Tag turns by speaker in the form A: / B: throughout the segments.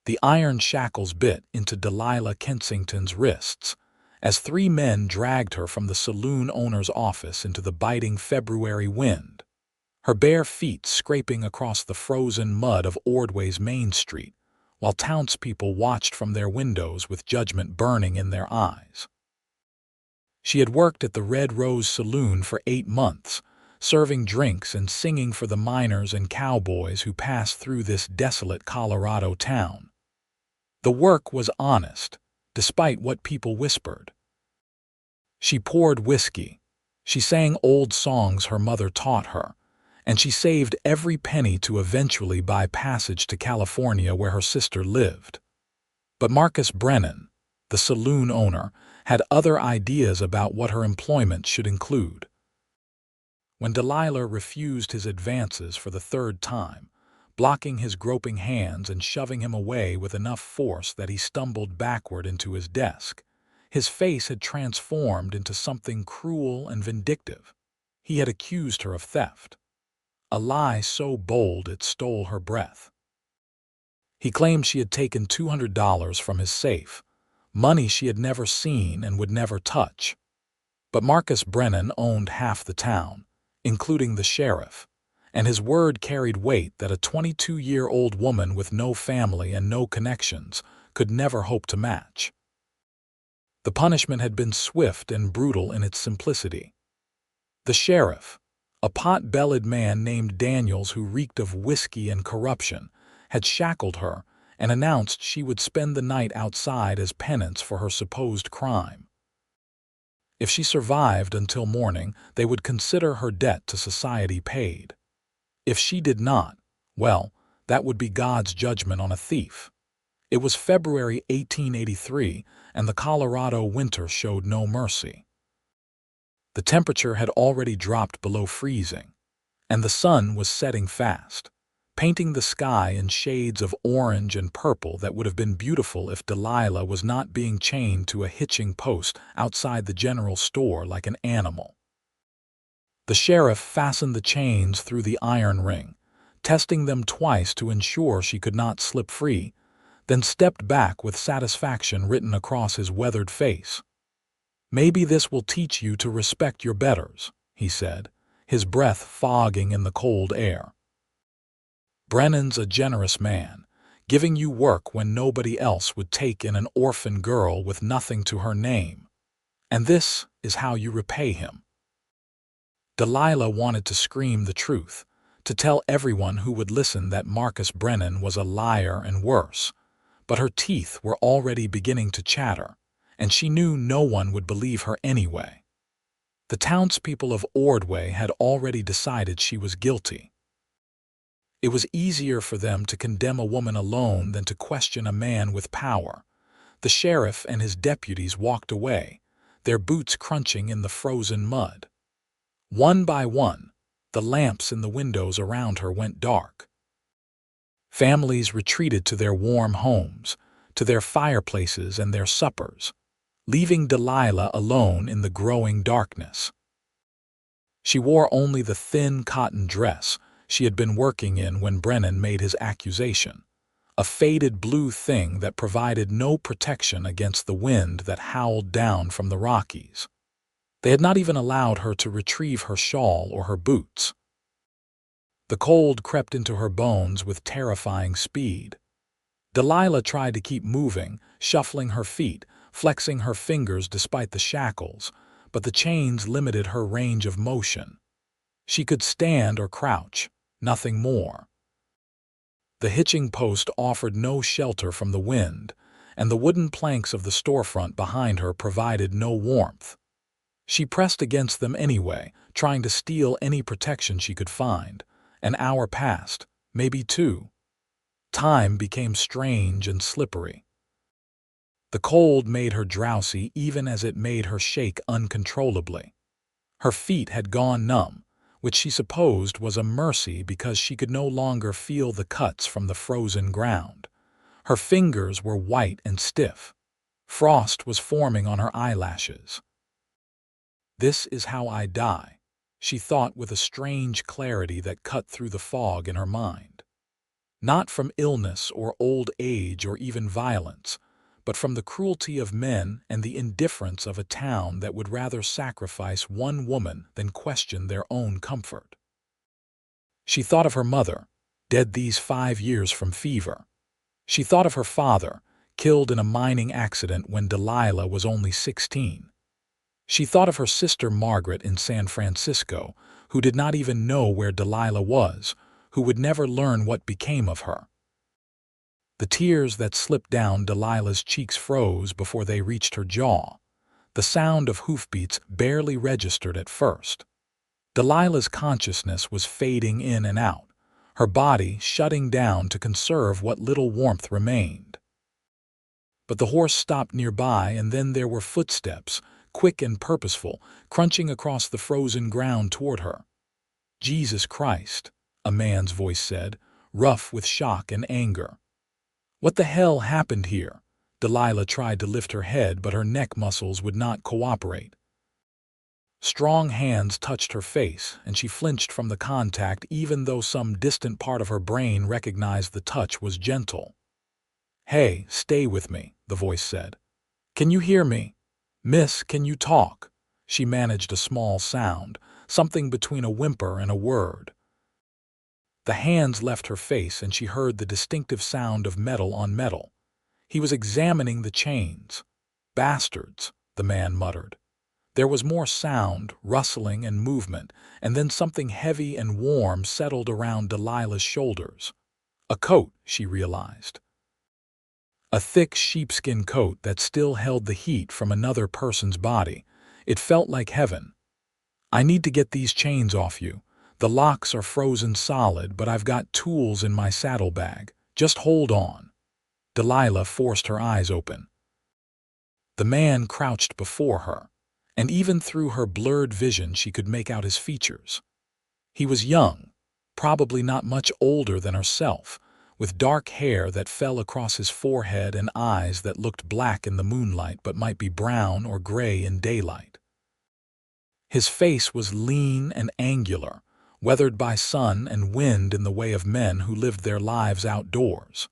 A: The iron shackles bit into Delilah Kensington's wrists as three men dragged her from the saloon owner's office into the biting February wind, her bare feet scraping across the frozen mud of Ordway's Main Street, while townspeople watched from their windows with judgment burning in their eyes. She had worked at the Red Rose Saloon for 8 months, serving drinks and singing for the miners and cowboys who passed through this desolate Colorado town. The work was honest, despite what people whispered. She poured whiskey, she sang old songs her mother taught her, and she saved every penny to eventually buy passage to California where her sister lived. But Marcus Brennan, the saloon owner, had other ideas about what her employment should include. When Delilah refused his advances for the 3rd time, blocking his groping hands and shoving him away with enough force that he stumbled backward into his desk, his face had transformed into something cruel and vindictive. He had accused her of theft, a lie so bold it stole her breath. He claimed she had taken $200 from his safe, money she had never seen and would never touch. But Marcus Brennan owned half the town, including the sheriff, and his word carried weight that a 22-year-old woman with no family and no connections could never hope to match. The punishment had been swift and brutal in its simplicity. The sheriff, a pot-bellied man named Daniels who reeked of whiskey and corruption, had shackled her and announced she would spend the night outside as penance for her supposed crime. If she survived until morning, they would consider her debt to society paid. If she did not, well, that would be God's judgment on a thief. It was February 1883, and the Colorado winter showed no mercy. The temperature had already dropped below freezing, and the sun was setting fast, painting the sky in shades of orange and purple that would have been beautiful if Delilah was not being chained to a hitching post outside the general store like an animal. The sheriff fastened the chains through the iron ring, testing them twice to ensure she could not slip free, then stepped back with satisfaction written across his weathered face. "Maybe this will teach you to respect your betters," he said, his breath fogging in the cold air. "Brennan's a generous man, giving you work when nobody else would take in an orphan girl with nothing to her name. And this is how you repay him." Delilah wanted to scream the truth, to tell everyone who would listen that Marcus Brennan was a liar and worse, but her teeth were already beginning to chatter, and she knew no one would believe her anyway. The townspeople of Ordway had already decided she was guilty. It was easier for them to condemn a woman alone than to question a man with power. The sheriff and his deputies walked away, their boots crunching in the frozen mud. One by one, the lamps in the windows around her went dark. Families retreated to their warm homes, to their fireplaces and their suppers, leaving Delilah alone in the growing darkness. She wore only the thin cotton dress she had been working in when Brennan made his accusation, a faded blue thing that provided no protection against the wind that howled down from the Rockies. They had not even allowed her to retrieve her shawl or her boots. The cold crept into her bones with terrifying speed. Delilah tried to keep moving, shuffling her feet, flexing her fingers despite the shackles, but the chains limited her range of motion. She could stand or crouch, nothing more. The hitching post offered no shelter from the wind, and the wooden planks of the storefront behind her provided no warmth. She pressed against them anyway, trying to steal any protection she could find. An hour passed, maybe 2. Time became strange and slippery. The cold made her drowsy even as it made her shake uncontrollably. Her feet had gone numb, which she supposed was a mercy because she could no longer feel the cuts from the frozen ground. Her fingers were white and stiff. Frost was forming on her eyelashes. "This is how I die," she thought with a strange clarity that cut through the fog in her mind. not from illness or old age or even violence, but from the cruelty of men and the indifference of a town that would rather sacrifice one woman than question their own comfort. She thought of her mother, dead these 5 years from fever. She thought of her father, killed in a mining accident when Delilah was only 16. She thought of her sister Margaret in San Francisco, who did not even know where Delilah was, who would never learn what became of her. The tears that slipped down Delilah's cheeks froze before they reached her jaw. The sound of hoofbeats barely registered at first. Delilah's consciousness was fading in and out, her body shutting down to conserve what little warmth remained. But the horse stopped nearby, and then there were footsteps, quick and purposeful, crunching across the frozen ground toward her. "Jesus Christ," a man's voice said, rough with shock and anger. "What the hell happened here?" Delilah tried to lift her head, but her neck muscles would not cooperate. Strong hands touched her face, and she flinched from the contact even though some distant part of her brain recognized the touch was gentle. "Hey, stay with me," the voice said. "Can you hear me? Miss, can you talk?" She managed a small sound, something between a whimper and a word. The hands left her face, and she heard the distinctive sound of metal on metal. He was examining the chains. "Bastards," the man muttered. There was more sound, rustling, and movement, and then something heavy and warm settled around Delilah's shoulders. A coat, she realized. A thick sheepskin coat that still held the heat from another person's body. It felt like heaven. "I need to get these chains off you. The locks are frozen solid, but I've got tools in my saddlebag. Just hold on." Delilah forced her eyes open. The man crouched before her, and even through her blurred vision she could make out his features. He was young, probably not much older than herself, with dark hair that fell across his forehead and eyes that looked black in the moonlight but might be brown or gray in daylight. His face was lean and angular, weathered by sun and wind in the way of men who lived their lives outdoors.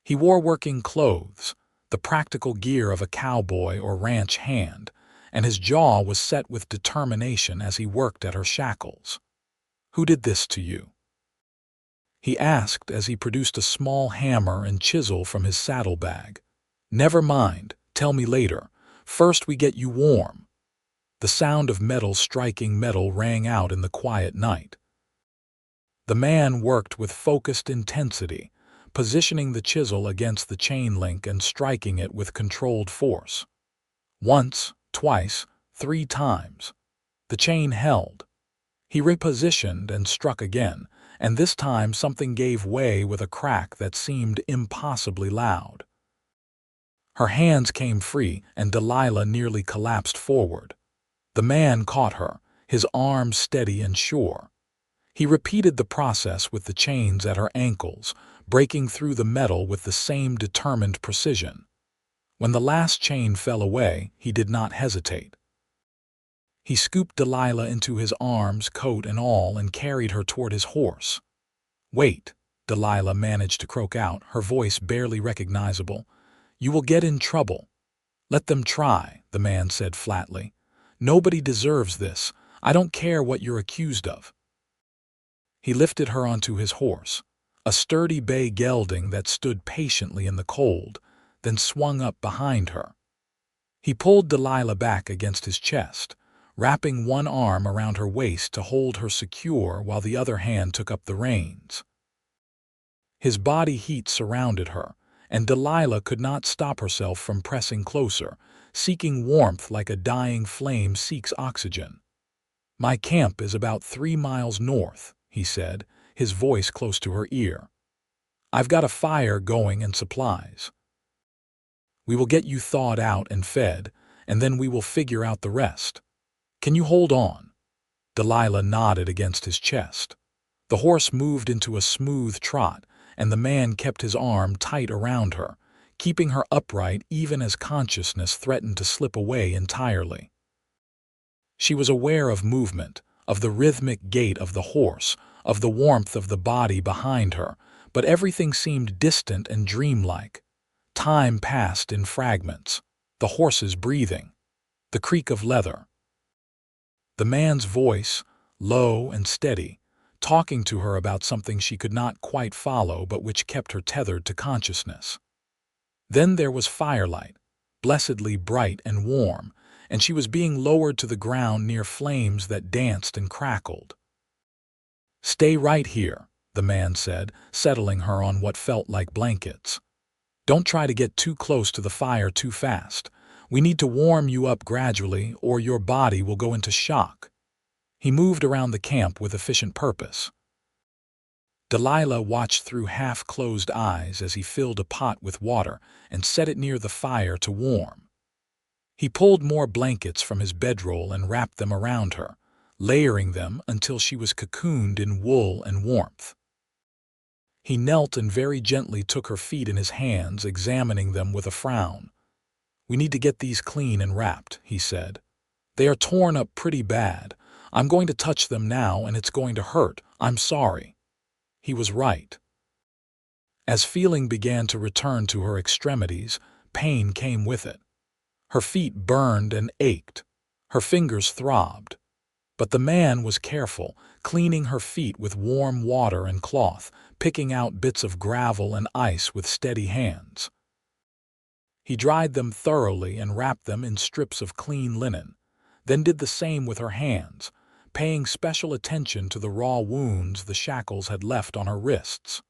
A: He wore working clothes, the practical gear of a cowboy or ranch hand, and his jaw was set with determination as he worked at her shackles. "Who did this to you?" he asked as he produced a small hammer and chisel from his saddlebag. "Never mind, tell me later. First we get you warm." The sound of metal striking metal rang out in the quiet night. The man worked with focused intensity, positioning the chisel against the chain link and striking it with controlled force. Once, twice, 3 times. The chain held. He repositioned and struck again, and this time something gave way with a crack that seemed impossibly loud. Her hands came free, and Delilah nearly collapsed forward. The man caught her, his arms steady and sure. He repeated the process with the chains at her ankles, breaking through the metal with the same determined precision. When the last chain fell away, he did not hesitate. He scooped Delilah into his arms, coat and all, and carried her toward his horse. "Wait," Delilah managed to croak out, her voice barely recognizable. "You will get in trouble." "Let them try," the man said flatly. "Nobody deserves this. I don't care what you're accused of." He lifted her onto his horse, a sturdy bay gelding that stood patiently in the cold, then swung up behind her. He pulled Delilah back against his chest, wrapping one arm around her waist to hold her secure while the other hand took up the reins. His body heat surrounded her, and Delilah could not stop herself from pressing closer, seeking warmth like a dying flame seeks oxygen. "My camp is about 3 miles north," he said, his voice close to her ear. "I've got a fire going and supplies. We will get you thawed out and fed, and then we will figure out the rest. Can you hold on?" Delilah nodded against his chest. The horse moved into a smooth trot, and the man kept his arm tight around her, keeping her upright even as consciousness threatened to slip away entirely. She was aware of movement, of the rhythmic gait of the horse, of the warmth of the body behind her, but everything seemed distant and dreamlike. Time passed in fragments, the horses breathing, the creak of leather. The man's voice, low and steady, talking to her about something she could not quite follow but which kept her tethered to consciousness. Then there was firelight, blessedly bright and warm, and she was being lowered to the ground near flames that danced and crackled. "Stay right here," the man said, settling her on what felt like blankets. "Don't try to get too close to the fire too fast. We need to warm you up gradually, or your body will go into shock." He moved around the camp with efficient purpose. Delilah watched through half-closed eyes as he filled a pot with water and set it near the fire to warm. He pulled more blankets from his bedroll and wrapped them around her, layering them until she was cocooned in wool and warmth. He knelt and very gently took her feet in his hands, examining them with a frown. "We need to get these clean and wrapped," he said. "They are torn up pretty bad. I'm going to touch them now and it's going to hurt. I'm sorry." He was right. As feeling began to return to her extremities, pain came with it. Her feet burned and ached. Her fingers throbbed. But the man was careful, cleaning her feet with warm water and cloth, picking out bits of gravel and ice with steady hands. He dried them thoroughly and wrapped them in strips of clean linen, then did the same with her hands, paying special attention to the raw wounds the shackles had left on her wrists.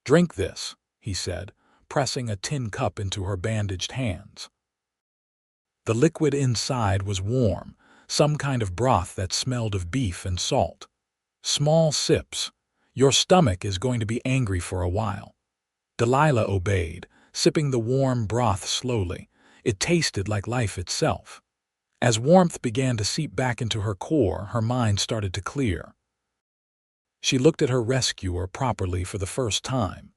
A: "Drink this," he said, pressing a tin cup into her bandaged hands. The liquid inside was warm, some kind of broth that smelled of beef and salt. "Small sips. Your stomach is going to be angry for a while." Delilah obeyed, sipping the warm broth slowly. It tasted like life itself. As warmth began to seep back into her core, her mind started to clear. She looked at her rescuer properly for the first time.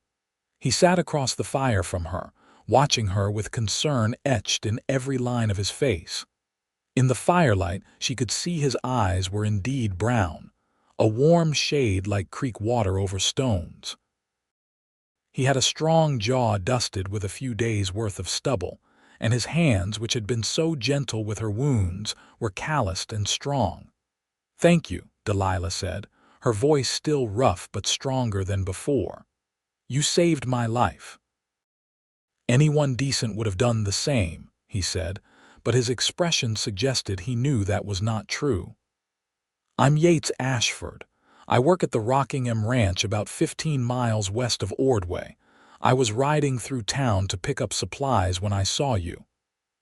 A: He sat across the fire from her, watching her with concern etched in every line of his face. In the firelight, she could see his eyes were indeed brown, a warm shade like creek water over stones. He had a strong jaw dusted with a few days' worth of stubble, and his hands, which had been so gentle with her wounds, were calloused and strong. "Thank you," Delilah said, her voice still rough but stronger than before. "You saved my life." "Anyone decent would have done the same," he said, but his expression suggested he knew that was not true. "I'm Yates Ashford. I work at the Rockingham Ranch about 15 miles west of Ordway. I was riding through town to pick up supplies when I saw you."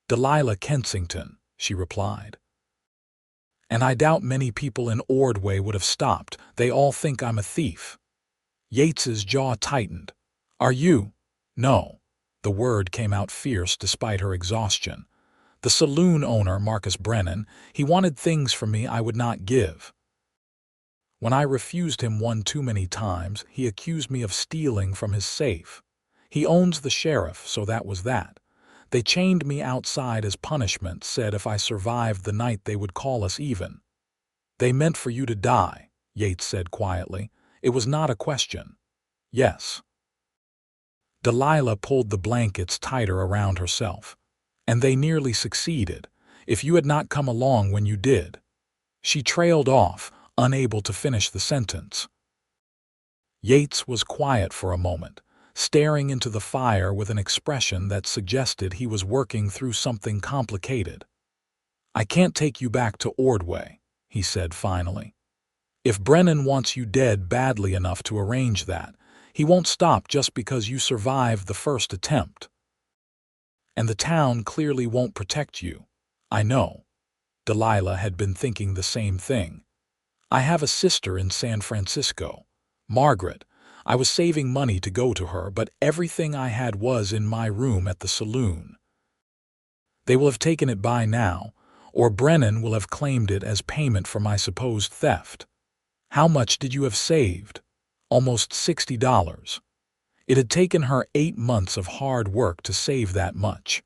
A: "Delilah Kensington," she replied. "And I doubt many people in Ordway would have stopped. They all think I'm a thief." Yates's jaw tightened. "Are you?" "No." The word came out fierce despite her exhaustion. "The saloon owner, Marcus Brennan, he wanted things from me I would not give. When I refused him one too many times, he accused me of stealing from his safe. He owns the sheriff, so that was that. They chained me outside as punishment, said if I survived the night they would call us even." "They meant for you to die," Yates said quietly. "It was not a question." "Yes." Delilah pulled the blankets tighter around herself. "And they nearly succeeded, if you had not come along when you did." She trailed off, unable to finish the sentence. Yates was quiet for a moment, staring into the fire with an expression that suggested he was working through something complicated. "I can't take you back to Ordway," he said finally. "If Brennan wants you dead badly enough to arrange that, he won't stop just because you survived the first attempt. And the town clearly won't protect you. I know." Delilah had been thinking the same thing. "I have a sister in San Francisco, Margaret. I was saving money to go to her, but everything I had was in my room at the saloon. They will have taken it by now, or Brennan will have claimed it as payment for my supposed theft." "How much did you have saved?" "Almost $60. It had taken her 8 months of hard work to save that much."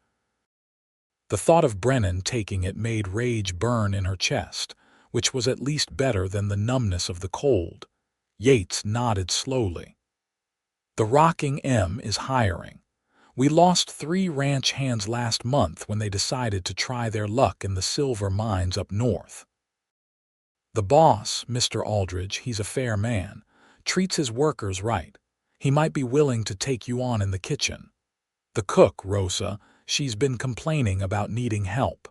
A: The thought of Brennan taking it made rage burn in her chest, which was at least better than the numbness of the cold. Yates nodded slowly. The Rocking M is hiring. We lost 3 ranch hands last month when they decided to try their luck in the silver mines up north. The boss, Mr. Aldridge, he's a fair man, treats his workers right. He might be willing to take you on in the kitchen. The cook, Rosa, she's been complaining about needing help.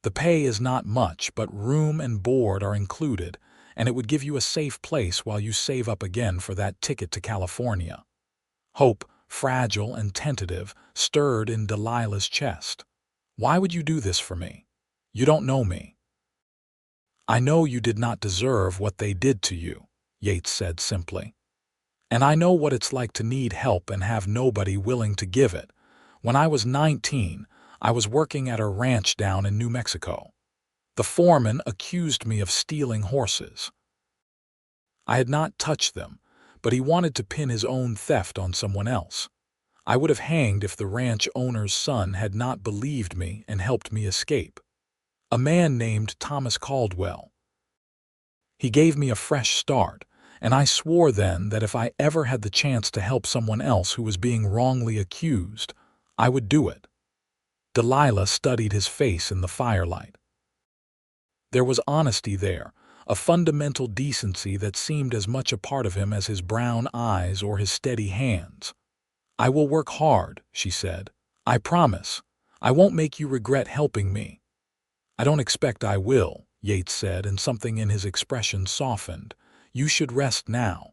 A: The pay is not much, but room and board are included, and it would give you a safe place while you save up again for that ticket to California. Hope, fragile and tentative, stirred in Delilah's chest. Why would you do this for me? You don't know me. I know you did not deserve what they did to you, Yates said simply. And I know what it's like to need help and have nobody willing to give it. When I was 19, I was working at a ranch down in New Mexico. The foreman accused me of stealing horses. I had not touched them, but he wanted to pin his own theft on someone else. I would have hanged if the ranch owner's son had not believed me and helped me escape. A man named Thomas Caldwell. He gave me a fresh start, and I swore then that if I ever had the chance to help someone else who was being wrongly accused, I would do it. Delilah studied his face in the firelight. There was honesty there, a fundamental decency that seemed as much a part of him as his brown eyes or his steady hands. I will work hard, she said. I promise. I won't make you regret helping me. I don't expect I will, Yates said, and something in his expression softened. You should rest now.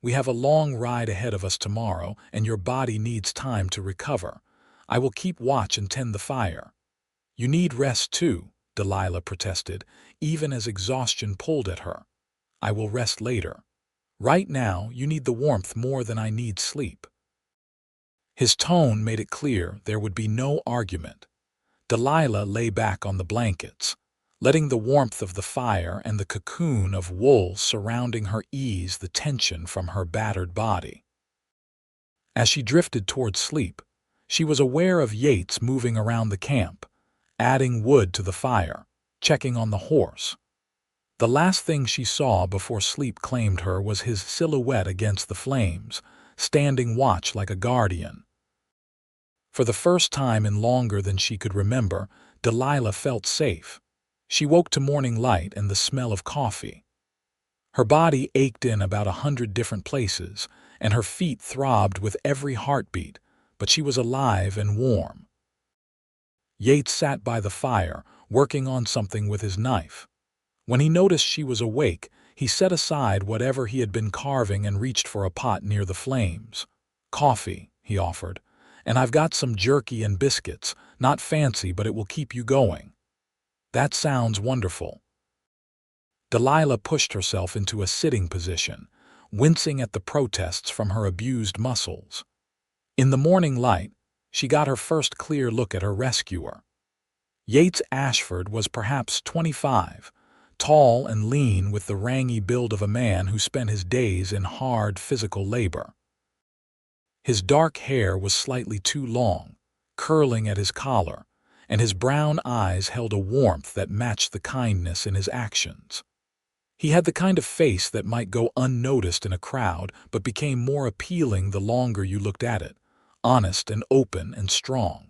A: We have a long ride ahead of us tomorrow, and your body needs time to recover. I will keep watch and tend the fire. You need rest too, Delilah protested, even as exhaustion pulled at her. I will rest later. Right now, you need the warmth more than I need sleep. His tone made it clear there would be no argument. Delilah lay back on the blankets, letting the warmth of the fire and the cocoon of wool surrounding her ease the tension from her battered body. As she drifted toward sleep, she was aware of Yates moving around the camp, adding wood to the fire, checking on the horse. The last thing she saw before sleep claimed her was his silhouette against the flames, standing watch like a guardian. For the first time in longer than she could remember, Delilah felt safe. She woke to morning light and the smell of coffee. Her body ached in about 100 different places, and her feet throbbed with every heartbeat, but she was alive and warm. Yates sat by the fire, working on something with his knife. When he noticed she was awake, he set aside whatever he had been carving and reached for a pot near the flames. Coffee, he offered, and I've got some jerky and biscuits, not fancy, but it will keep you going. That sounds wonderful. Delilah pushed herself into a sitting position, wincing at the protests from her abused muscles. In the morning light, she got her first clear look at her rescuer. Yates Ashford was perhaps 25, tall and lean with the rangy build of a man who spent his days in hard physical labor. His dark hair was slightly too long, curling at his collar, and his brown eyes held a warmth that matched the kindness in his actions. He had the kind of face that might go unnoticed in a crowd but became more appealing the longer you looked at it, honest and open and strong.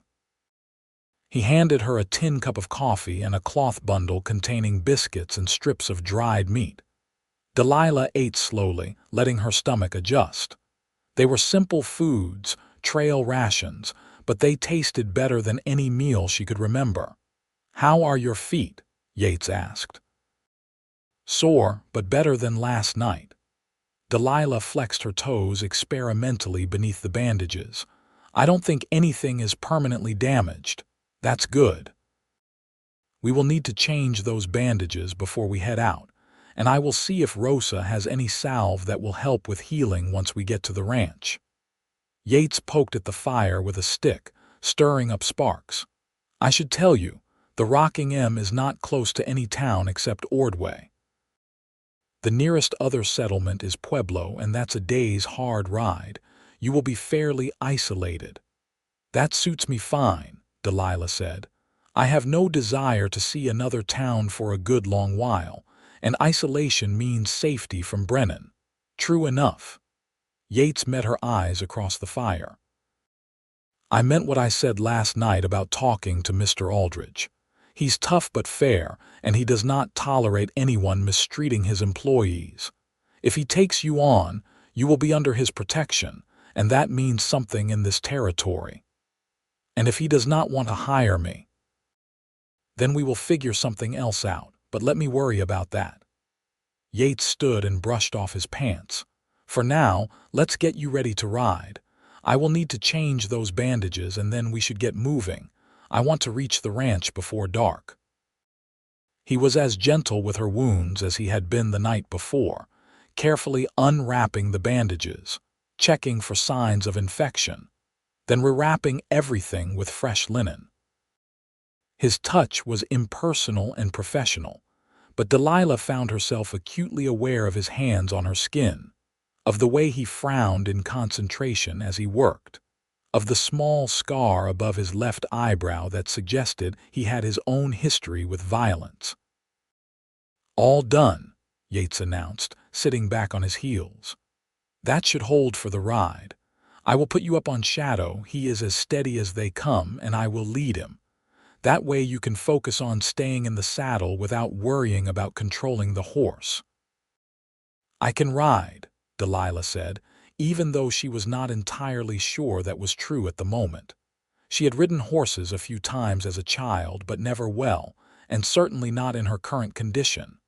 A: He handed her a tin cup of coffee and a cloth bundle containing biscuits and strips of dried meat. Delilah ate slowly, letting her stomach adjust. They were simple foods, trail rations, but they tasted better than any meal she could remember. "How are your feet?" Yates asked. "Sore, but better than last night." Delilah flexed her toes experimentally beneath the bandages. "I don't think anything is permanently damaged. That's good. We will need to change those bandages before we head out, and I will see if Rosa has any salve that will help with healing once we get to the ranch." Yates poked at the fire with a stick, stirring up sparks. "I should tell you, the Rocking M is not close to any town except Ordway. The nearest other settlement is Pueblo, and that's a day's hard ride. You will be fairly isolated." "That suits me fine," Delilah said. "I have no desire to see another town for a good long while, and isolation means safety from Brennan." "True enough." Yates met her eyes across the fire. "I meant what I said last night about talking to Mr. Aldridge. He's tough but fair, and he does not tolerate anyone mistreating his employees. If he takes you on, you will be under his protection, and that means something in this territory. And if he does not want to hire me, then we will figure something else out, but let me worry about that." Yates stood and brushed off his pants. "For now, let's get you ready to ride. I will need to change those bandages and then we should get moving. I want to reach the ranch before dark." He was as gentle with her wounds as he had been the night before, carefully unwrapping the bandages, checking for signs of infection, then rewrapping everything with fresh linen. His touch was impersonal and professional, but Delilah found herself acutely aware of his hands on her skin, of the way he frowned in concentration as he worked, of the small scar above his left eyebrow that suggested he had his own history with violence. "All done," Yates announced, sitting back on his heels. "That should hold for the ride. I will put you up on Shadow. He is as steady as they come, and I will lead him. That way you can focus on staying in the saddle without worrying about controlling the horse." "I can ride," Delilah said, even though she was not entirely sure that was true at the moment. She had ridden horses a few times as a child, but never well, and certainly not in her current condition.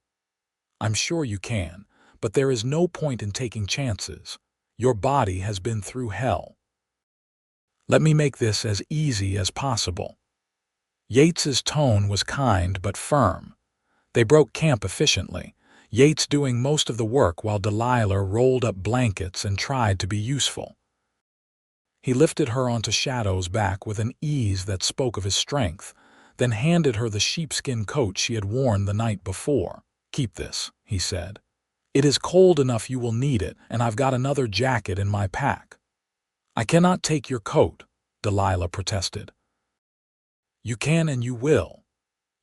A: "I'm sure you can, but there is no point in taking chances. Your body has been through hell. Let me make this as easy as possible." Yates's tone was kind but firm. They broke camp efficiently, Yates doing most of the work while Delilah rolled up blankets and tried to be useful. He lifted her onto Shadow's back with an ease that spoke of his strength, then handed her the sheepskin coat she had worn the night before. "Keep this," he said. "It is cold enough you will need it, and I've got another jacket in my pack." "I cannot take your coat," Delilah protested. "You can and you will."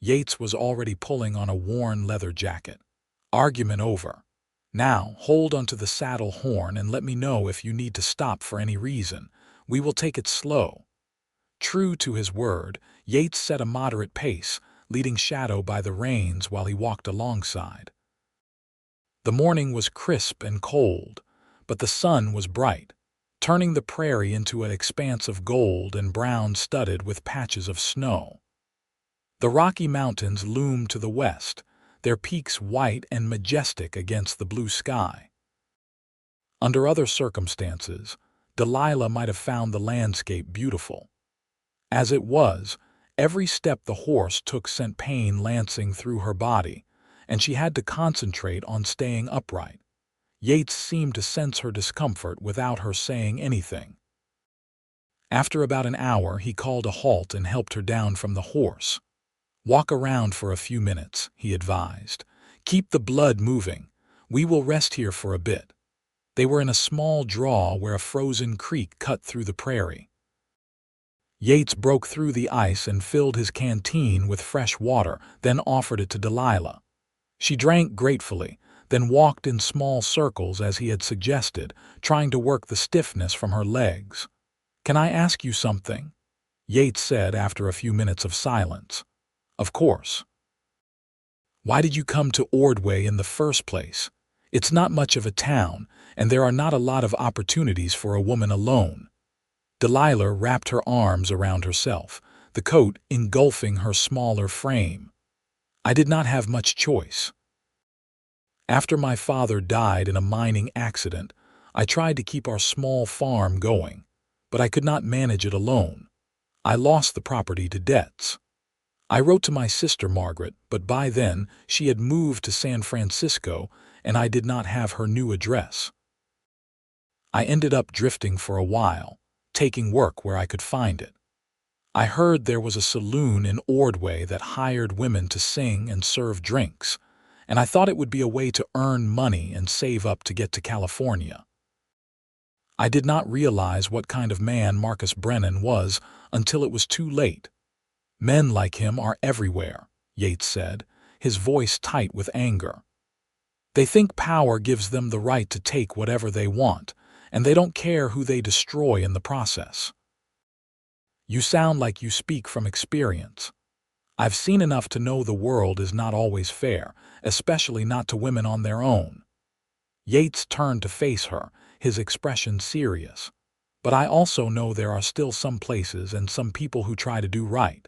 A: Yates was already pulling on a worn leather jacket. "Argument over. Now hold onto the saddle horn and let me know if you need to stop for any reason. We will take it slow." True to his word, Yates set a moderate pace, leading Shadow by the reins while he walked alongside. The morning was crisp and cold, but the sun was bright, turning the prairie into an expanse of gold and brown studded with patches of snow. The Rocky Mountains loomed to the west, their peaks white and majestic against the blue sky. Under other circumstances, Delilah might have found the landscape beautiful. As it was, every step the horse took sent pain lancing through her body, and she had to concentrate on staying upright. Yates seemed to sense her discomfort without her saying anything. After about an hour, he called a halt and helped her down from the horse. "Walk around for a few minutes," he advised. "Keep the blood moving. We will rest here for a bit." They were in a small draw where a frozen creek cut through the prairie. Yates broke through the ice and filled his canteen with fresh water, then offered it to Delilah. She drank gratefully, then walked in small circles as he had suggested, trying to work the stiffness from her legs. "Can I ask you something?" Yates said after a few minutes of silence. "Of course." "Why did you come to Ordway in the first place? It's not much of a town, and there are not a lot of opportunities for a woman alone." Delilah wrapped her arms around herself, the coat engulfing her smaller frame. "I did not have much choice. After my father died in a mining accident, I tried to keep our small farm going, but I could not manage it alone. I lost the property to debts. I wrote to my sister Margaret, but by then she had moved to San Francisco and I did not have her new address. I ended up drifting for a while, taking work where I could find it. I heard there was a saloon in Ordway that hired women to sing and serve drinks, and I thought it would be a way to earn money and save up to get to California. I did not realize what kind of man Marcus Brennan was until it was too late. Men like him are everywhere," Yates said, his voice tight with anger. "They think power gives them the right to take whatever they want, and they don't care who they destroy in the process. You sound like you speak from experience. I've seen enough to know the world is not always fair, especially not to women on their own. Yates turned to face her, his expression serious. But I also know there are still some places and some people who try to do right.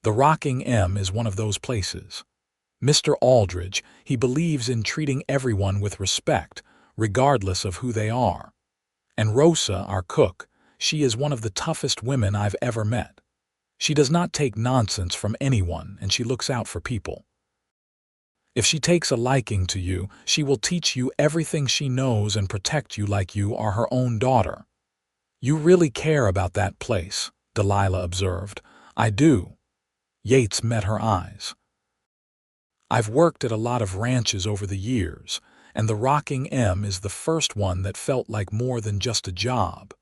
A: The Rocking M is one of those places. Mr. Aldridge, he believes in treating everyone with respect, regardless of who they are. And Rosa, our cook, she is one of the toughest women I've ever met. She does not take nonsense from anyone, and she looks out for people. If she takes a liking to you, she will teach you everything she knows and protect you like you are her own daughter. You really care about that place, Delilah observed. I do. Yates met her eyes. I've worked at a lot of ranches over the years, and the Rocking M is the first one that felt like more than just a job.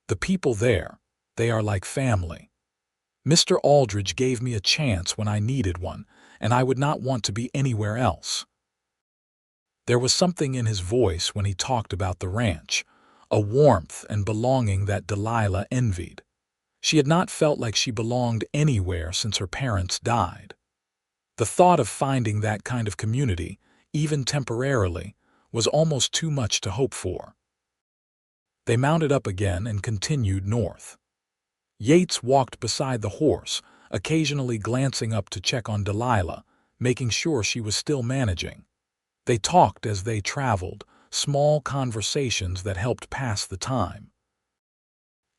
A: The people there, they are like family. Mr. Aldridge gave me a chance when I needed one, and I would not want to be anywhere else. There was something in his voice when he talked about the ranch, a warmth and belonging that Delilah envied. She had not felt like she belonged anywhere since her parents died. The thought of finding that kind of community, even temporarily, was almost too much to hope for. They mounted up again and continued north. Yates walked beside the horse, occasionally glancing up to check on Delilah, making sure she was still managing. They talked as they traveled, small conversations that helped pass the time.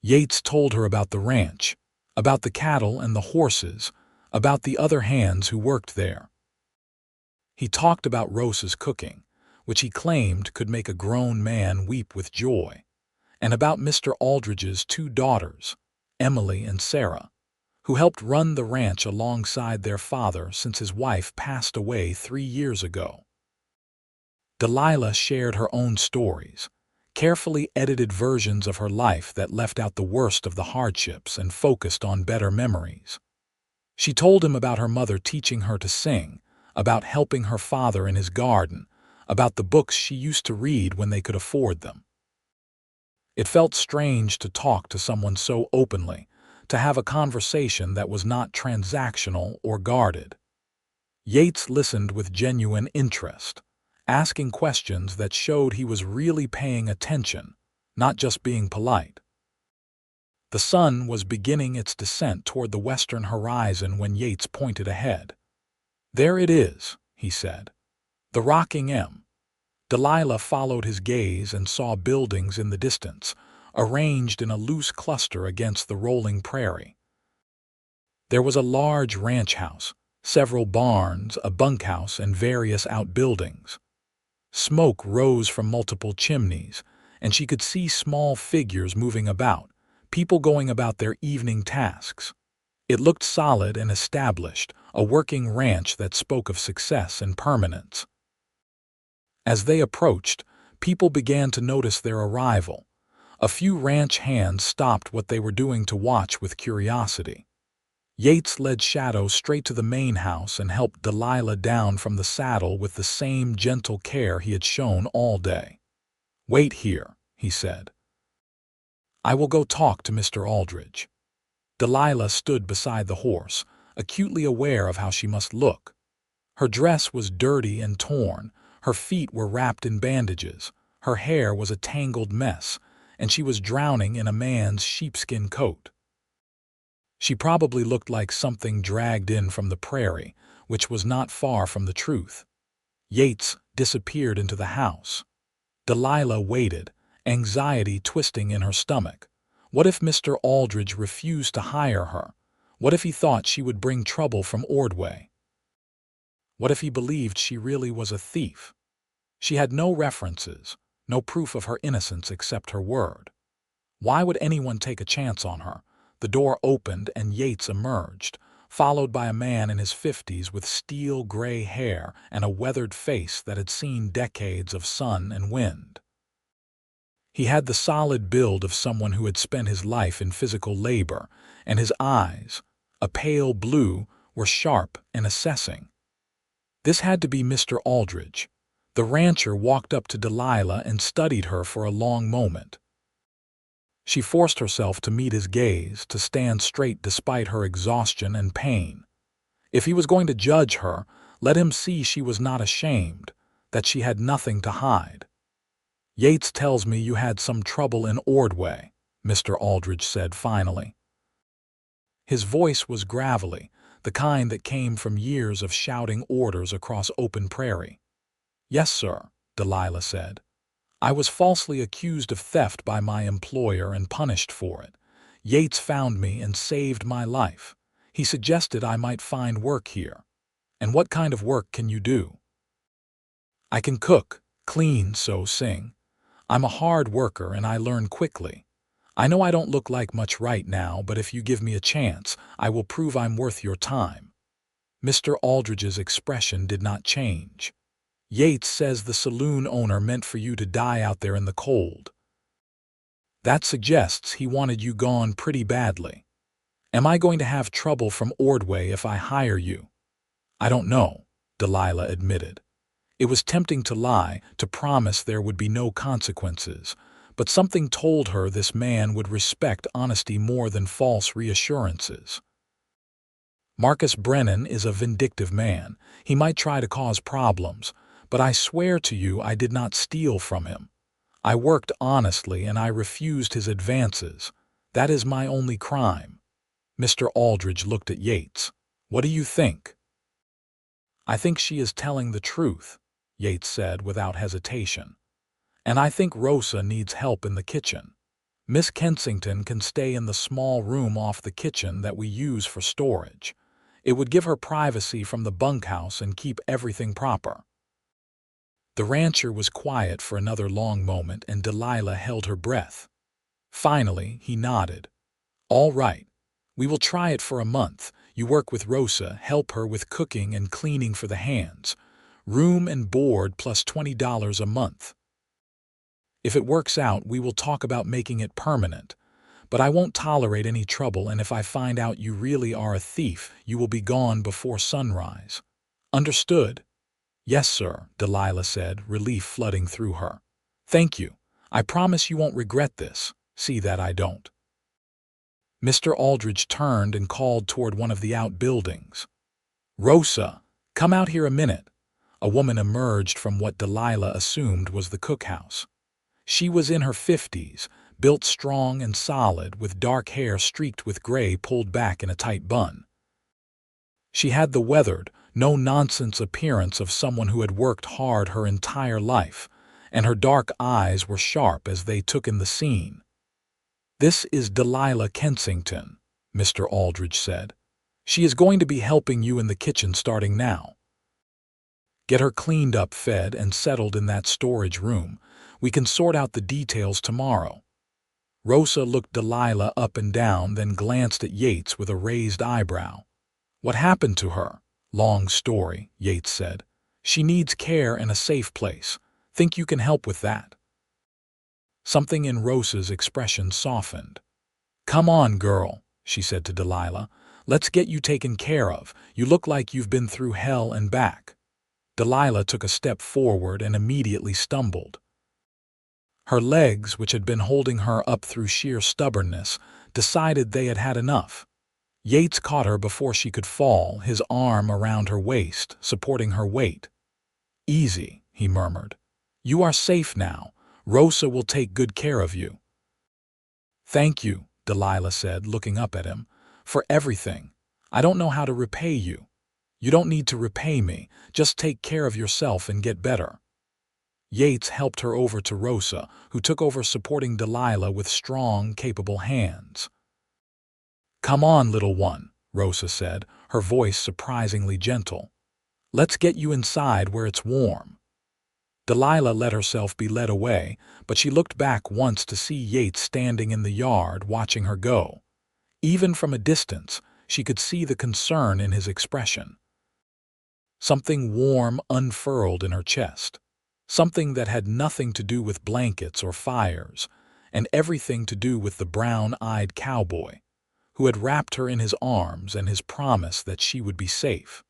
A: Yates told her about the ranch, about the cattle and the horses, about the other hands who worked there. He talked about Rosa's cooking, which he claimed could make a grown man weep with joy, and about Mr. Aldridge's 2 daughters, Emily and Sarah, who helped run the ranch alongside their father since his wife passed away 3 years ago. Delilah shared her own stories, carefully edited versions of her life that left out the worst of the hardships and focused on better memories. She told him about her mother teaching her to sing, about helping her father in his garden, about the books she used to read when they could afford them. It felt strange to talk to someone so openly, to have a conversation that was not transactional or guarded. Yates listened with genuine interest, asking questions that showed he was really paying attention, not just being polite. The sun was beginning its descent toward the western horizon when Yates pointed ahead. "There it is," he said. "The Rocking M." Delilah followed his gaze and saw buildings in the distance, arranged in a loose cluster against the rolling prairie. There was a large ranch house, several barns, a bunkhouse, and various outbuildings. Smoke rose from multiple chimneys, and she could see small figures moving about, people going about their evening tasks. It looked solid and established, a working ranch that spoke of success and permanence. As they approached, people began to notice their arrival. A few ranch hands stopped what they were doing to watch with curiosity. Yates led Shadow straight to the main house and helped Delilah down from the saddle with the same gentle care he had shown all day. "Wait here," he said. "I will go talk to Mr. Aldridge." Delilah stood beside the horse, acutely aware of how she must look. Her dress was dirty and torn, her feet were wrapped in bandages, her hair was a tangled mess, and she was drowning in a man's sheepskin coat. She probably looked like something dragged in from the prairie, which was not far from the truth. Yates disappeared into the house. Delilah waited, anxiety twisting in her stomach. What if Mr. Aldridge refused to hire her? What if he thought she would bring trouble from Ordway? What if he believed she really was a thief? She had no references, no proof of her innocence except her word. Why would anyone take a chance on her? The door opened and Yates emerged, followed by a man in his 50s with steel gray hair and a weathered face that had seen decades of sun and wind. He had the solid build of someone who had spent his life in physical labor, and his eyes, a pale blue, were sharp and assessing. This had to be Mr. Aldridge. The rancher walked up to Delilah and studied her for a long moment. She forced herself to meet his gaze, to stand straight despite her exhaustion and pain. If he was going to judge her, let him see she was not ashamed, that she had nothing to hide. "Yates tells me you had some trouble in Ordway," Mr. Aldridge said finally. His voice was gravelly, the kind that came from years of shouting orders across open prairie. "Yes, sir," Delilah said. "I was falsely accused of theft by my employer and punished for it. Yates found me and saved my life. He suggested I might find work here. And what kind of work can you do?" "I can cook, clean, sing. I'm a hard worker and I learn quickly. I know I don't look like much right now, but if you give me a chance, I will prove I'm worth your time." Mr. Aldridge's expression did not change. "Yates says the saloon owner meant for you to die out there in the cold. That suggests he wanted you gone pretty badly. Am I going to have trouble from Ordway if I hire you?" "I don't know," Delilah admitted. It was tempting to lie, to promise there would be no consequences, but something told her this man would respect honesty more than false reassurances. "Marcus Brennan is a vindictive man. He might try to cause problems, but I swear to you I did not steal from him. I worked honestly and I refused his advances. That is my only crime." Mr. Aldridge looked at Yates. "What do you think?" "I think she is telling the truth," Yates said without hesitation. "And I think Rosa needs help in the kitchen. Miss Kensington can stay in the small room off the kitchen that we use for storage. It would give her privacy from the bunkhouse and keep everything proper." The rancher was quiet for another long moment and Delilah held her breath. Finally, he nodded. "All right. We will try it for a month. You work with Rosa, help her with cooking and cleaning for the hands. Room and board plus $20 a month. If it works out, we will talk about making it permanent. But I won't tolerate any trouble, and if I find out you really are a thief, you will be gone before sunrise. Understood?" "Yes, sir," Delilah said, relief flooding through her. "Thank you. I promise you won't regret this. See that I don't." Mr. Aldridge turned and called toward one of the outbuildings. "Rosa, come out here a minute." A woman emerged from what Delilah assumed was the cookhouse. She was in her 50s, built strong and solid, with dark hair streaked with gray pulled back in a tight bun. She had the weathered, no-nonsense appearance of someone who had worked hard her entire life, and her dark eyes were sharp as they took in the scene. "This is Delilah Kensington," Mr. Aldridge said. "She is going to be helping you in the kitchen starting now. Get her cleaned up, fed, and settled in that storage room. We can sort out the details tomorrow." Rosa looked Delilah up and down, then glanced at Yates with a raised eyebrow. "What happened to her?" "Long story," Yates said. "She needs care and a safe place. Think you can help with that?" Something in Rosa's expression softened. "Come on, girl," she said to Delilah. "Let's get you taken care of. You look like you've been through hell and back." Delilah took a step forward and immediately stumbled. Her legs, which had been holding her up through sheer stubbornness, decided they had had enough. Yates caught her before she could fall, his arm around her waist, supporting her weight. "Easy," he murmured. "You are safe now. Rosa will take good care of you." "Thank you," Delilah said, looking up at him, "for everything. I don't know how to repay you." "You don't need to repay me. Just take care of yourself and get better." Yates helped her over to Rosa, who took over supporting Delilah with strong, capable hands. "Come on, little one," Rosa said, her voice surprisingly gentle. "Let's get you inside where it's warm." Delilah let herself be led away, but she looked back once to see Yates standing in the yard watching her go. Even from a distance, she could see the concern in his expression. Something warm unfurled in her chest. Something that had nothing to do with blankets or fires, and everything to do with the brown-eyed cowboy, who had wrapped her in his arms and his promise that she would be safe.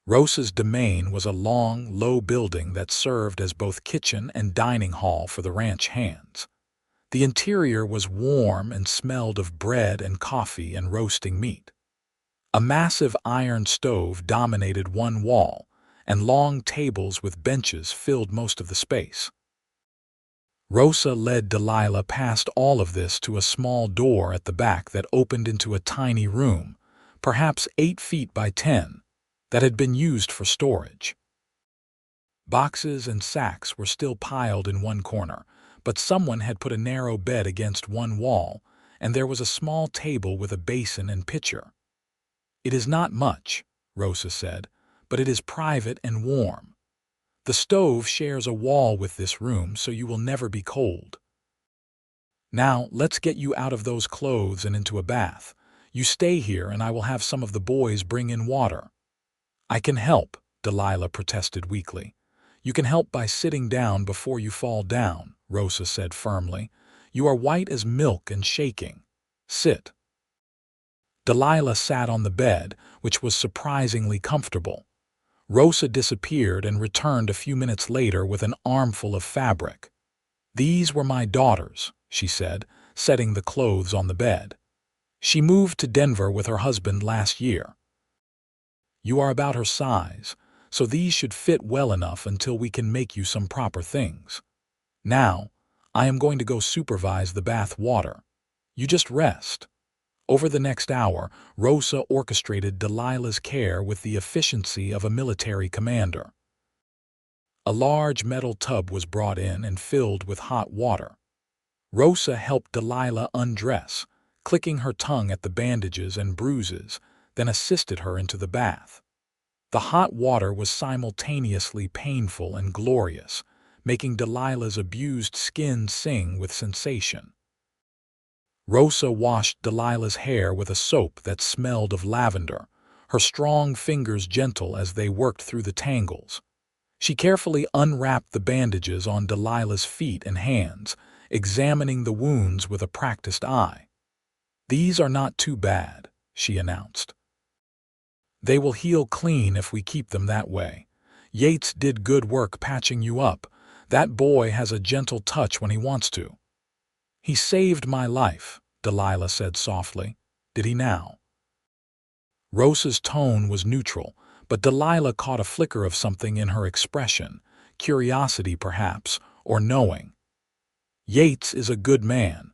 A: Rosa's domain was a long, low building that served as both kitchen and dining hall for the ranch hands. The interior was warm and smelled of bread and coffee and roasting meat. A massive iron stove dominated one wall, and long tables with benches filled most of the space. Rosa led Delilah past all of this to a small door at the back that opened into a tiny room, perhaps 8 feet by 10, that had been used for storage. Boxes and sacks were still piled in one corner, but someone had put a narrow bed against one wall, and there was a small table with a basin and pitcher. "It is not much," Rosa said, "but it is private and warm. The stove shares a wall with this room, so you will never be cold. Now, let's get you out of those clothes and into a bath. You stay here and I will have some of the boys bring in water." "I can help," Delilah protested weakly. "You can help by sitting down before you fall down," Rosa said firmly. "You are white as milk and shaking. Sit." Delilah sat on the bed, which was surprisingly comfortable. Rosa disappeared and returned a few minutes later with an armful of fabric. "These were my daughters," she said, setting the clothes on the bed. "She moved to Denver with her husband last year. You are about her size, so these should fit well enough until we can make you some proper things. Now, I am going to go supervise the bath water. You just rest." Over the next hour, Rosa orchestrated Delilah's care with the efficiency of a military commander. A large metal tub was brought in and filled with hot water. Rosa helped Delilah undress, clicking her tongue at the bandages and bruises, then assisted her into the bath. The hot water was simultaneously painful and glorious, making Delilah's abused skin sing with sensation. Rosa washed Delilah's hair with a soap that smelled of lavender, her strong fingers gentle as they worked through the tangles. She carefully unwrapped the bandages on Delilah's feet and hands, examining the wounds with a practiced eye. "These are not too bad," she announced. "They will heal clean if we keep them that way. Yates did good work patching you up. That boy has a gentle touch when he wants to." "He saved my life," Delilah said softly. "Did he now?" Rosa's tone was neutral, but Delilah caught a flicker of something in her expression, curiosity perhaps, or knowing. "Yates is a good man.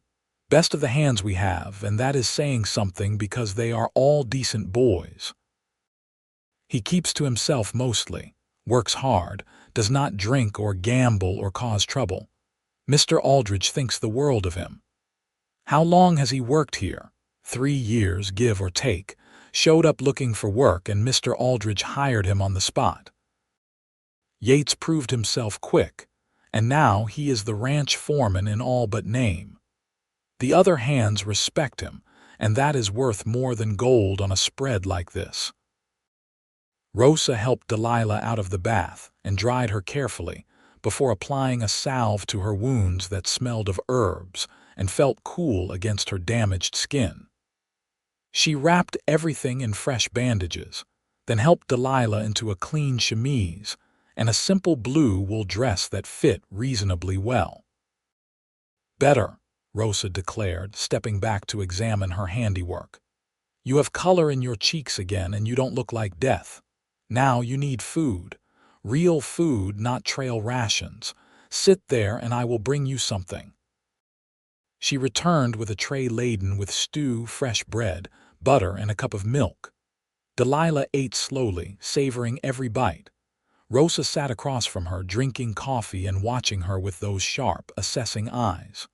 A: Best of the hands we have, and that is saying something because they are all decent boys. He keeps to himself mostly, works hard, does not drink or gamble or cause trouble. Mr. Aldridge thinks the world of him. How long has he worked here? 3 years, give or take. Showed up looking for work and Mr. Aldridge hired him on the spot. Yates proved himself quick, and now he is the ranch foreman in all but name. The other hands respect him, and that is worth more than gold on a spread like this." Rosa helped Delilah out of the bath and dried her carefully before applying a salve to her wounds that smelled of herbs and felt cool against her damaged skin. She wrapped everything in fresh bandages, then helped Delilah into a clean chemise and a simple blue wool dress that fit reasonably well. "Better," Rosa declared, stepping back to examine her handiwork. "You have color in your cheeks again and you don't look like death. Now you need food. Real food, not trail rations. Sit there and I will bring you something." She returned with a tray laden with stew, fresh bread, butter, and a cup of milk. Delilah ate slowly, savoring every bite. Rosa sat across from her, drinking coffee and watching her with those sharp, assessing eyes.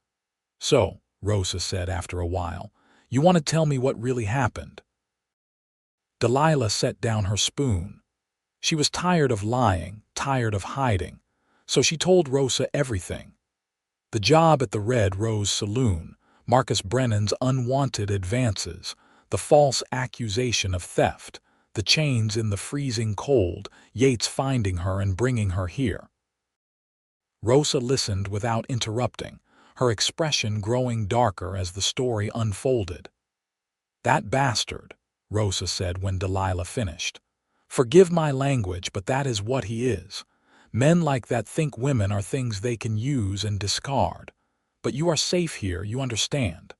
A: "So," Rosa said after a while, "you want to tell me what really happened?" Delilah set down her spoon. She was tired of lying, tired of hiding, so she told Rosa everything. The job at the Red Rose Saloon, Marcus Brennan's unwanted advances, the false accusation of theft, the chains in the freezing cold, Yates finding her and bringing her here. Rosa listened without interrupting, her expression growing darker as the story unfolded. "That bastard," Rosa said when Delilah finished. Forgive my language, but that is what he is. Men like that think women are things they can use and discard. But you are safe here, you understand.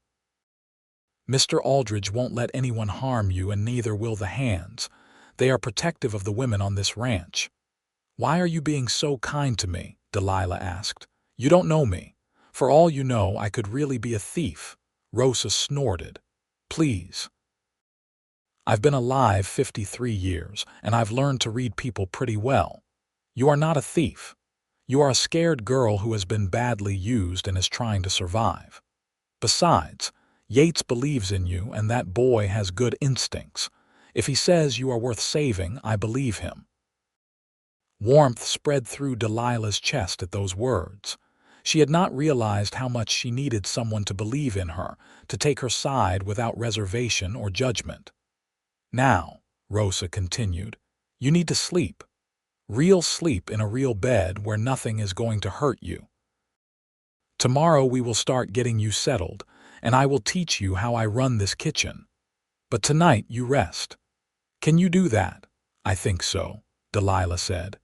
A: Mr. Aldridge won't let anyone harm you, and neither will the hands. They are protective of the women on this ranch. Why are you being so kind to me? Delilah asked. You don't know me. For all you know, I could really be a thief. Rosa snorted. Please. I've been alive 53 years, and I've learned to read people pretty well. You are not a thief. You are a scared girl who has been badly used and is trying to survive. Besides, Yates believes in you, and that boy has good instincts. If he says you are worth saving, I believe him. Warmth spread through Delilah's chest at those words. She had not realized how much she needed someone to believe in her, to take her side without reservation or judgment. Now, Rosa continued, you need to sleep. Real sleep in a real bed where nothing is going to hurt you. Tomorrow we will start getting you settled, and I will teach you how I run this kitchen. But tonight you rest. Can you do that? I think so, Delilah said.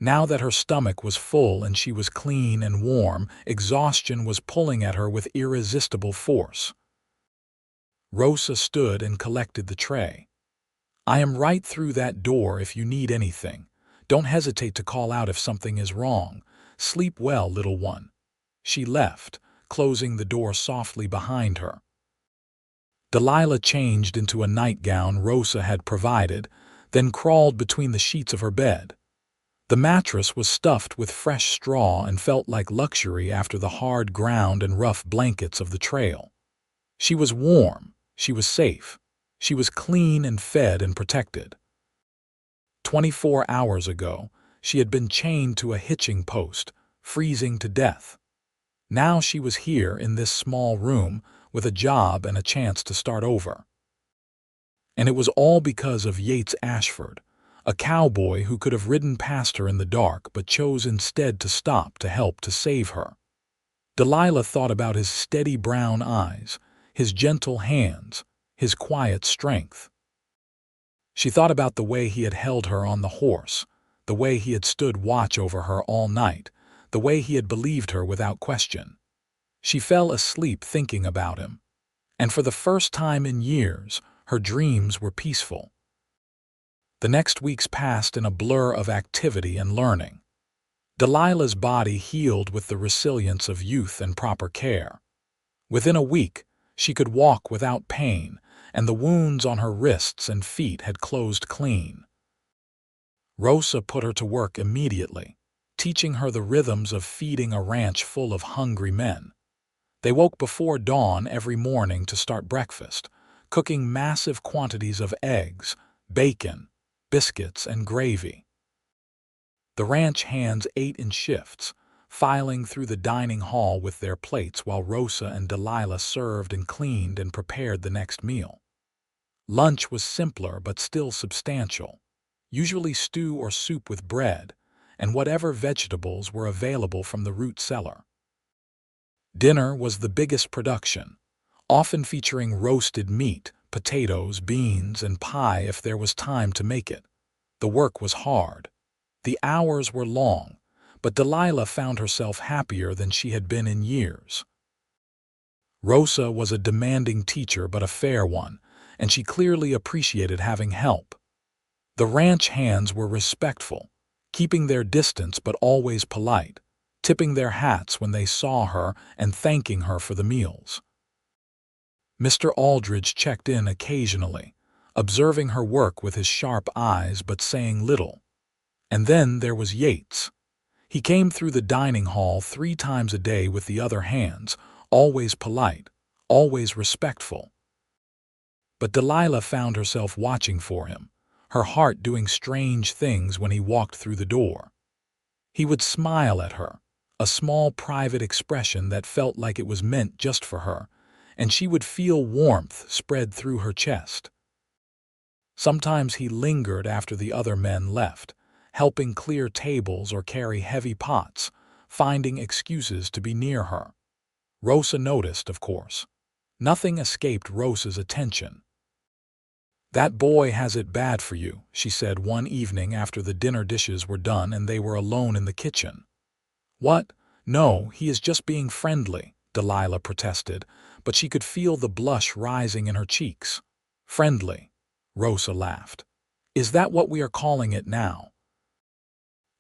A: Now that her stomach was full and she was clean and warm, exhaustion was pulling at her with irresistible force. Rosa stood and collected the tray. I am right through that door if you need anything. Don't hesitate to call out if something is wrong. Sleep well, little one. She left, closing the door softly behind her. Delilah changed into a nightgown Rosa had provided, then crawled between the sheets of her bed. The mattress was stuffed with fresh straw and felt like luxury after the hard ground and rough blankets of the trail. She was warm, she was safe, she was clean and fed and protected. 24 hours ago, she had been chained to a hitching post, freezing to death. Now she was here in this small room with a job and a chance to start over. And it was all because of Yates Ashford, a cowboy who could have ridden past her in the dark but chose instead to stop to help to save her. Delilah thought about his steady brown eyes, his gentle hands, his quiet strength. She thought about the way he had held her on the horse, the way he had stood watch over her all night, the way he had believed her without question. She fell asleep thinking about him, and for the first time in years, her dreams were peaceful. The next weeks passed in a blur of activity and learning. Delilah's body healed with the resilience of youth and proper care. Within a week, she could walk without pain, and the wounds on her wrists and feet had closed clean. Rosa put her to work immediately, teaching her the rhythms of feeding a ranch full of hungry men. They woke before dawn every morning to start breakfast, cooking massive quantities of eggs, bacon, biscuits, and gravy. The ranch hands ate in shifts, filing through the dining hall with their plates while Rosa and Delilah served and cleaned and prepared the next meal. Lunch was simpler but still substantial, usually stew or soup with bread, and whatever vegetables were available from the root cellar. Dinner was the biggest production, often featuring roasted meat, potatoes, beans, and pie if there was time to make it. The work was hard. The hours were long, but Delilah found herself happier than she had been in years. Rosa was a demanding teacher but a fair one, and she clearly appreciated having help. The ranch hands were respectful, keeping their distance but always polite, tipping their hats when they saw her and thanking her for the meals. Mr. Aldridge checked in occasionally, observing her work with his sharp eyes but saying little. And then there was Yates. He came through the dining hall 3 times a day with the other hands, always polite, always respectful. But Delilah found herself watching for him, her heart doing strange things when he walked through the door. He would smile at her, a small private expression that felt like it was meant just for her, and she would feel warmth spread through her chest. Sometimes he lingered after the other men left, helping clear tables or carry heavy pots, finding excuses to be near her. Rosa noticed, of course. Nothing escaped Rosa's attention. "That boy has it bad for you," she said one evening after the dinner dishes were done and they were alone in the kitchen. "What? No, he is just being friendly," Delilah protested, but she could feel the blush rising in her cheeks. "Friendly," Rosa laughed. "Is that what we are calling it now?"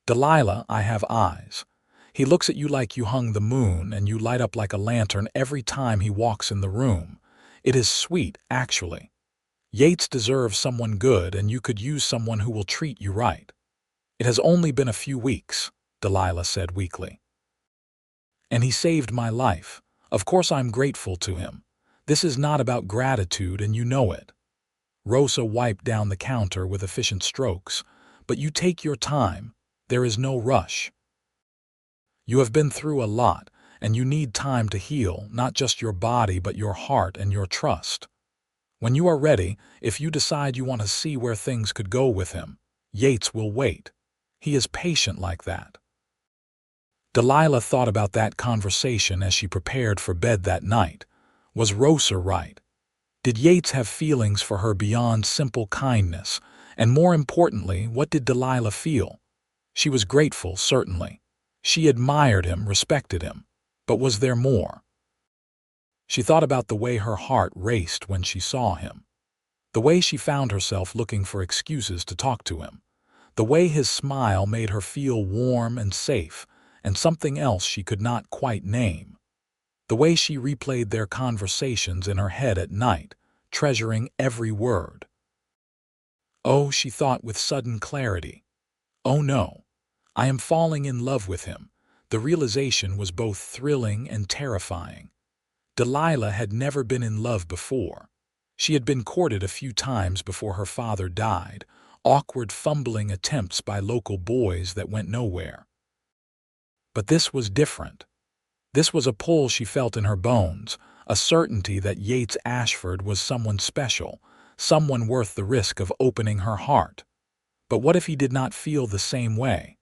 A: "Delilah, I have eyes. He looks at you like you hung the moon, and you light up like a lantern every time he walks in the room. It is sweet, actually. Yates deserves someone good, and you could use someone who will treat you right." "It has only been a few weeks," Delilah said weakly. "And he saved my life. Of course I'm grateful to him. This is not about gratitude, and you know it." Rosa wiped down the counter with efficient strokes. "But you take your time. There is no rush. You have been through a lot, and you need time to heal, not just your body but your heart and your trust. When you are ready, if you decide you want to see where things could go with him, Yates will wait. He is patient like that." Delilah thought about that conversation as she prepared for bed that night. Was Rosa right? Did Yates have feelings for her beyond simple kindness? And more importantly, what did Delilah feel? She was grateful, certainly. She admired him, respected him. But was there more? She thought about the way her heart raced when she saw him. The way she found herself looking for excuses to talk to him. The way his smile made her feel warm and safe, and something else she could not quite name. The way she replayed their conversations in her head at night, treasuring every word. "Oh," she thought with sudden clarity. "Oh no. I am falling in love with him." The realization was both thrilling and terrifying. Delilah had never been in love before. She had been courted a few times before her father died, awkward fumbling attempts by local boys that went nowhere. But this was different. This was a pull she felt in her bones, a certainty that Yates Ashford was someone special, someone worth the risk of opening her heart. But what if he did not feel the same way?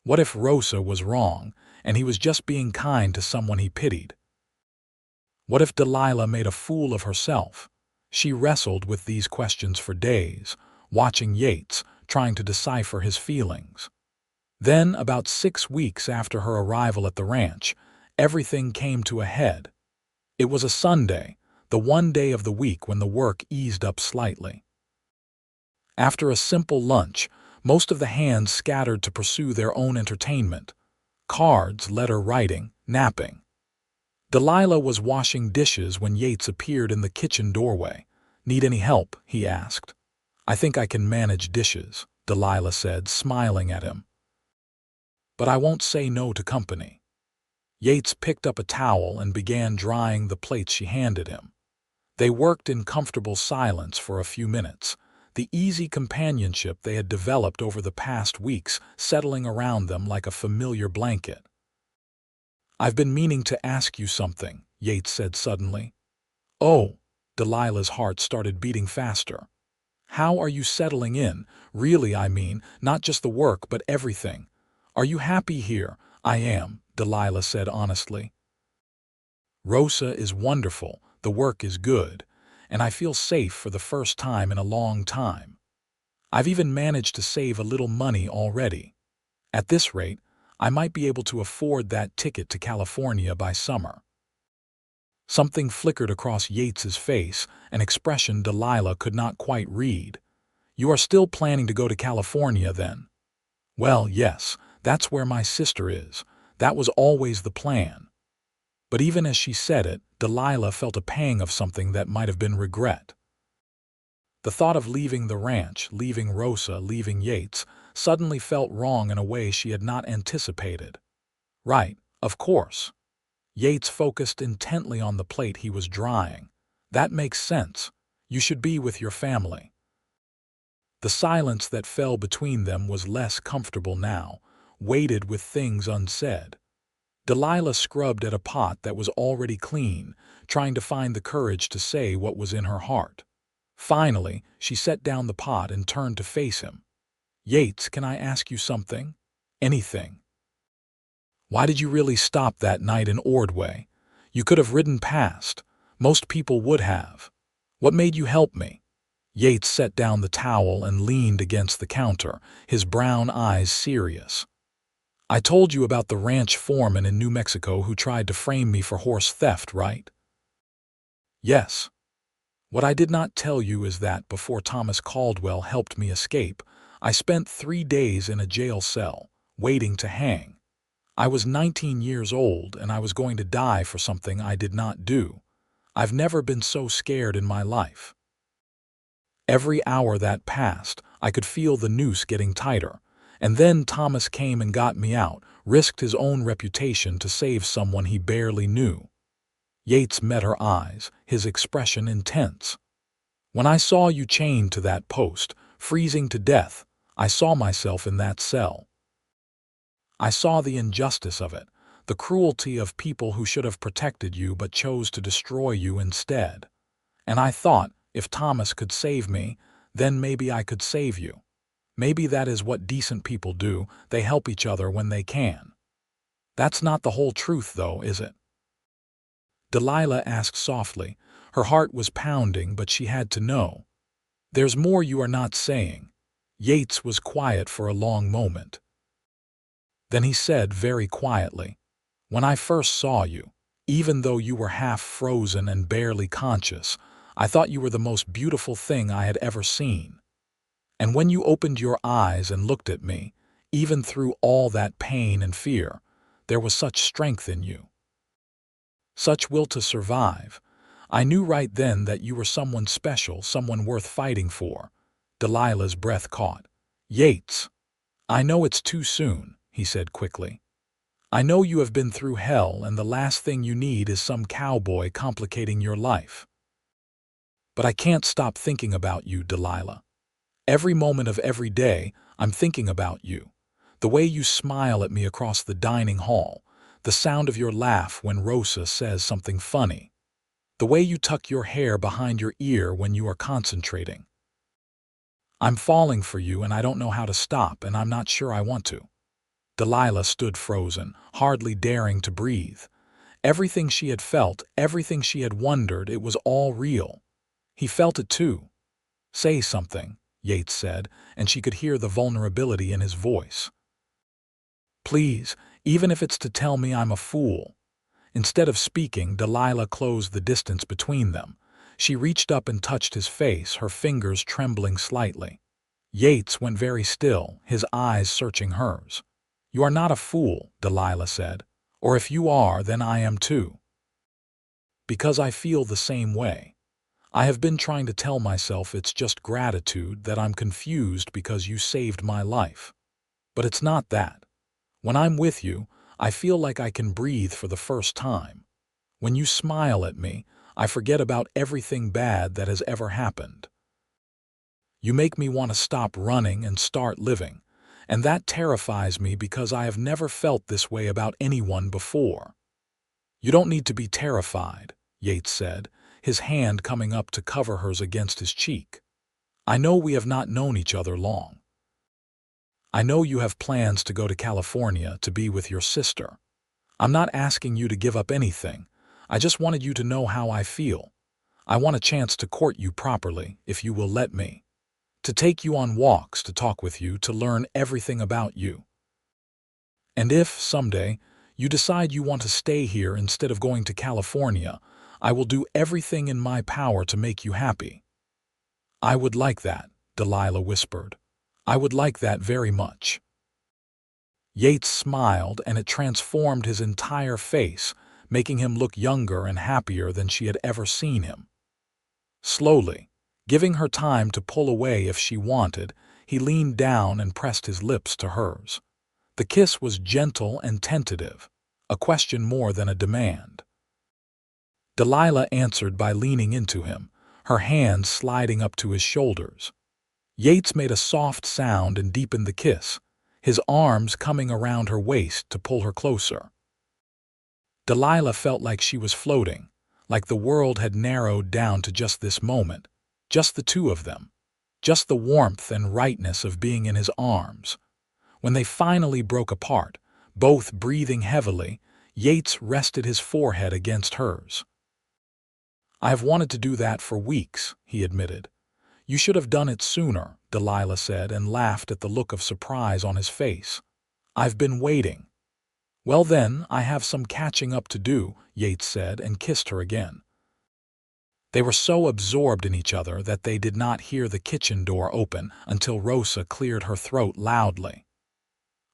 A: What if Rosa was wrong, and he was just being kind to someone he pitied? What if Delilah made a fool of herself? She wrestled with these questions for days, watching Yates, trying to decipher his feelings. Then, about 6 weeks after her arrival at the ranch, everything came to a head. It was a Sunday, the one day of the week when the work eased up slightly. After a simple lunch, most of the hands scattered to pursue their own entertainment. Cards, letter writing, napping. Delilah was washing dishes when Yates appeared in the kitchen doorway. "Need any help?" he asked. "I think I can manage dishes," Delilah said, smiling at him. "But I won't say no to company." Yates picked up a towel and began drying the plates she handed him. They worked in comfortable silence for a few minutes, the easy companionship they had developed over the past weeks settling around them like a familiar blanket. "I've been meaning to ask you something," Yates said suddenly. "Oh," Delilah's heart started beating faster. "How are you settling in? Really, I mean, not just the work, but everything. Are you happy here?" "I am," Delilah said honestly. "Rosa is wonderful, the work is good, and I feel safe for the first time in a long time. I've even managed to save a little money already. At this rate, I might be able to afford that ticket to California by summer." Something flickered across Yates's face, an expression Delilah could not quite read. "You are still planning to go to California, then?" "Well, yes, that's where my sister is. That was always the plan." But even as she said it, Delilah felt a pang of something that might have been regret. The thought of leaving the ranch, leaving Rosa, leaving Yates, suddenly felt wrong in a way she had not anticipated. "Right, of course." Yates focused intently on the plate he was drying. "That makes sense. You should be with your family." The silence that fell between them was less comfortable now, weighted with things unsaid. Delilah scrubbed at a pot that was already clean, trying to find the courage to say what was in her heart. Finally, she set down the pot and turned to face him. "Yates, can I ask you something? Anything. Why did you really stop that night in Ordway? You could have ridden past. Most people would have. What made you help me?" Yates set down the towel and leaned against the counter, his brown eyes serious. I told you about the ranch foreman in New Mexico who tried to frame me for horse theft, right? Yes. What I did not tell you is that before Thomas Caldwell helped me escape, I spent 3 days in a jail cell, waiting to hang. I was 19 years old and I was going to die for something I did not do. I've never been so scared in my life. Every hour that passed, I could feel the noose getting tighter. And then Thomas came and got me out, risked his own reputation to save someone he barely knew. Yates met her eyes, his expression intense. When I saw you chained to that post, freezing to death, I saw myself in that cell. I saw the injustice of it, the cruelty of people who should have protected you but chose to destroy you instead. And I thought, if Thomas could save me, then maybe I could save you. Maybe that is what decent people do, they help each other when they can. That's not the whole truth, though, is it? Delilah asked softly. Her heart was pounding, but she had to know. There's more you are not saying. Yates was quiet for a long moment. Then he said very quietly, when I first saw you, even though you were half frozen and barely conscious, I thought you were the most beautiful thing I had ever seen. And when you opened your eyes and looked at me, even through all that pain and fear, there was such strength in you. Such will to survive. I knew right then that you were someone special, someone worth fighting for. Delilah's breath caught. Yates. I know it's too soon, he said quickly. I know you have been through hell and the last thing you need is some cowboy complicating your life. But I can't stop thinking about you, Delilah. Every moment of every day, I'm thinking about you. The way you smile at me across the dining hall, the sound of your laugh when Rosa says something funny, the way you tuck your hair behind your ear when you are concentrating. I'm falling for you and I don't know how to stop and I'm not sure I want to. Delilah stood frozen, hardly daring to breathe. Everything she had felt, everything she had wondered, it was all real. He felt it too. Say something, Yates said, and she could hear the vulnerability in his voice. Please, even if it's to tell me I'm a fool. Instead of speaking, Delilah closed the distance between them. She reached up and touched his face, her fingers trembling slightly. Yates went very still, his eyes searching hers. You are not a fool, Delilah said. Or if you are, then I am too. Because I feel the same way. I have been trying to tell myself it's just gratitude, that I'm confused because you saved my life. But it's not that. When I'm with you, I feel like I can breathe for the first time. When you smile at me, I forget about everything bad that has ever happened. You make me want to stop running and start living, and that terrifies me because I have never felt this way about anyone before. You don't need to be terrified, Yates said, his hand coming up to cover hers against his cheek. I know we have not known each other long. I know you have plans to go to California to be with your sister. I'm not asking you to give up anything. I just wanted you to know how I feel. I want a chance to court you properly, if you will let me. To take you on walks, to talk with you, to learn everything about you. And if, someday, you decide you want to stay here instead of going to California, I will do everything in my power to make you happy. I would like that, Delilah whispered. I would like that very much. Yates smiled, and it transformed his entire face, making him look younger and happier than she had ever seen him. Slowly, giving her time to pull away if she wanted, he leaned down and pressed his lips to hers. The kiss was gentle and tentative, a question more than a demand. Delilah answered by leaning into him, her hands sliding up to his shoulders. Yates made a soft sound and deepened the kiss, his arms coming around her waist to pull her closer. Delilah felt like she was floating, like the world had narrowed down to just this moment, just the two of them, just the warmth and rightness of being in his arms. When they finally broke apart, both breathing heavily, Yates rested his forehead against hers. I have wanted to do that for weeks, he admitted. "You should have done it sooner," Delilah said, and laughed at the look of surprise on his face. "I've been waiting." "Well then, I have some catching up to do," Yates said, and kissed her again. They were so absorbed in each other that they did not hear the kitchen door open until Rosa cleared her throat loudly.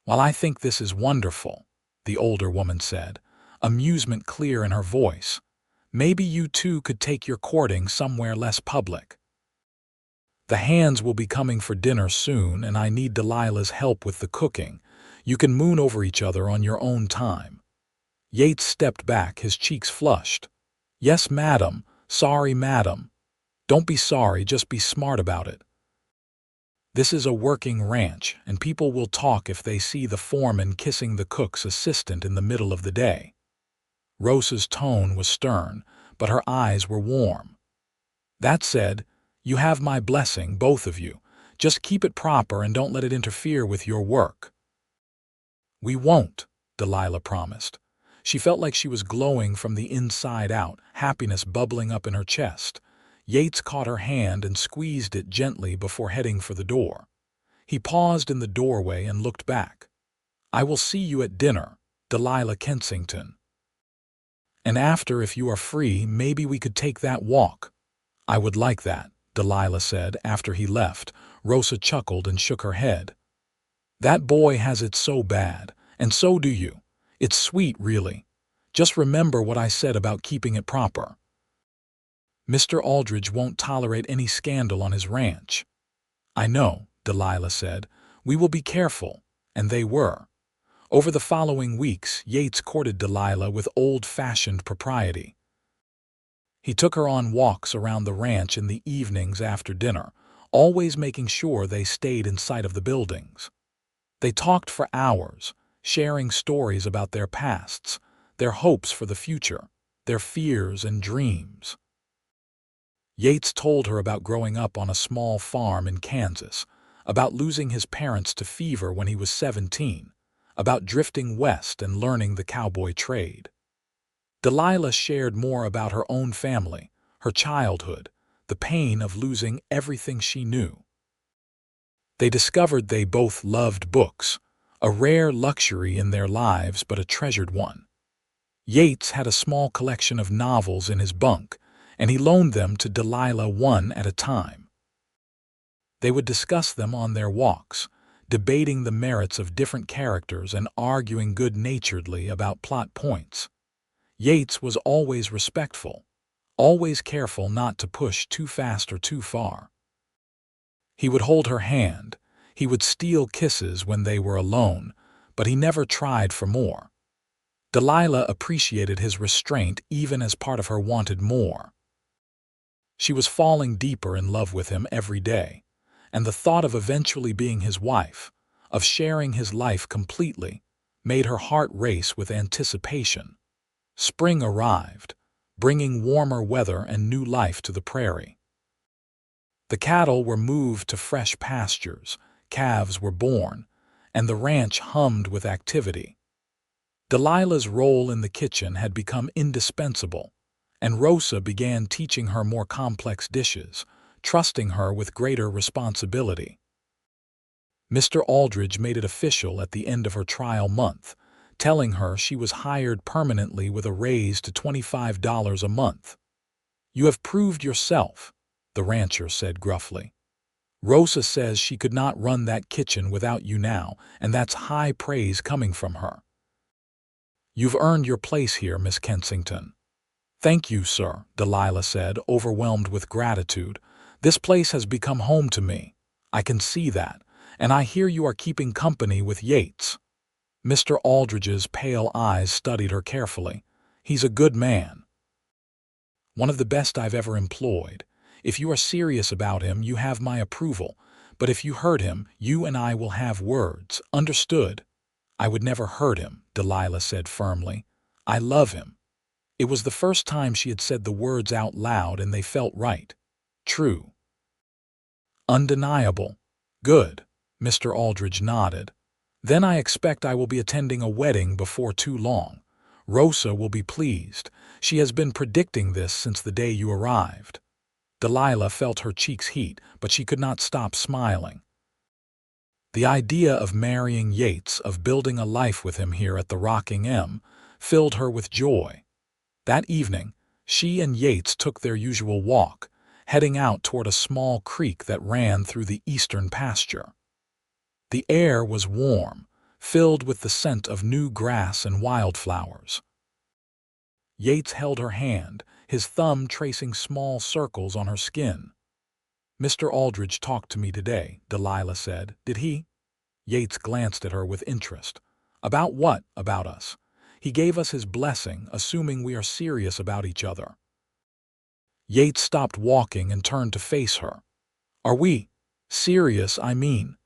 A: "Well, I think this is wonderful," the older woman said, amusement clear in her voice. "Maybe you two could take your courting somewhere less public. The hands will be coming for dinner soon, and I need Delilah's help with the cooking. You can moon over each other on your own time." Yates stepped back, his cheeks flushed. "Yes, madam. Sorry, madam." "Don't be sorry, just be smart about it. This is a working ranch, and people will talk if they see the foreman kissing the cook's assistant in the middle of the day." Rosa's tone was stern, but her eyes were warm. "That said, you have my blessing, both of you. Just keep it proper and don't let it interfere with your work." "We won't," Delilah promised. She felt like she was glowing from the inside out, happiness bubbling up in her chest. Yates caught her hand and squeezed it gently before heading for the door. He paused in the doorway and looked back. "I will see you at dinner, Delilah Kensington. And after, if you are free, maybe we could take that walk." "I would like that," Delilah said after he left. Rosa chuckled and shook her head. "That boy has it so bad, and so do you. It's sweet, really. Just remember what I said about keeping it proper. Mr. Aldridge won't tolerate any scandal on his ranch." "I know," Delilah said. "We will be careful." And they were. Over the following weeks, Yates courted Delilah with old-fashioned propriety. He took her on walks around the ranch in the evenings after dinner, always making sure they stayed in sight of the buildings. They talked for hours, sharing stories about their pasts, their hopes for the future, their fears and dreams. Yates told her about growing up on a small farm in Kansas, about losing his parents to fever when he was 17, about drifting west and learning the cowboy trade. Delilah shared more about her own family, her childhood, the pain of losing everything she knew. They discovered they both loved books, a rare luxury in their lives but a treasured one. Yates had a small collection of novels in his bunk, and he loaned them to Delilah one at a time. They would discuss them on their walks, debating the merits of different characters and arguing good-naturedly about plot points. Yates was always respectful, always careful not to push too fast or too far. He would hold her hand, he would steal kisses when they were alone, but he never tried for more. Delilah appreciated his restraint even as part of her wanted more. She was falling deeper in love with him every day, and the thought of eventually being his wife, of sharing his life completely, made her heart race with anticipation. Spring arrived, bringing warmer weather and new life to the prairie. The cattle were moved to fresh pastures, calves were born, and the ranch hummed with activity. Delilah's role in the kitchen had become indispensable, and Rosa began teaching her more complex dishes, trusting her with greater responsibility. Mr. Aldridge made it official at the end of her trial month, telling her she was hired permanently with a raise to $25 a month. "You have proved yourself," the rancher said gruffly. "Rosa says she could not run that kitchen without you now, and that's high praise coming from her. You've earned your place here, Miss Kensington." "Thank you, sir," Delilah said, overwhelmed with gratitude. "This place has become home to me. I can see that, and I hear you are keeping company with Yates." Mr. Aldridge's pale eyes studied her carefully. "He's a good man. One of the best I've ever employed. If you are serious about him, you have my approval. But if you hurt him, you and I will have words. Understood?" "I would never hurt him," Delilah said firmly. "I love him." It was the first time she had said the words out loud, and they felt right. True. Undeniable. "Good," Mr. Aldridge nodded. "Then I expect I will be attending a wedding before too long. Rosa will be pleased. She has been predicting this since the day you arrived." Delilah felt her cheeks heat, but she could not stop smiling. The idea of marrying Yates, of building a life with him here at the Rocking M, filled her with joy. That evening, she and Yates took their usual walk, heading out toward a small creek that ran through the eastern pasture. The air was warm, filled with the scent of new grass and wildflowers. Yates held her hand, his thumb tracing small circles on her skin. "Mr. Aldridge talked to me today," Delilah said. "Did he?" Yates glanced at her with interest. "About what? About us? He gave us his blessing, assuming we are serious about each other." Yates stopped walking and turned to face her. "Are we serious, I mean?"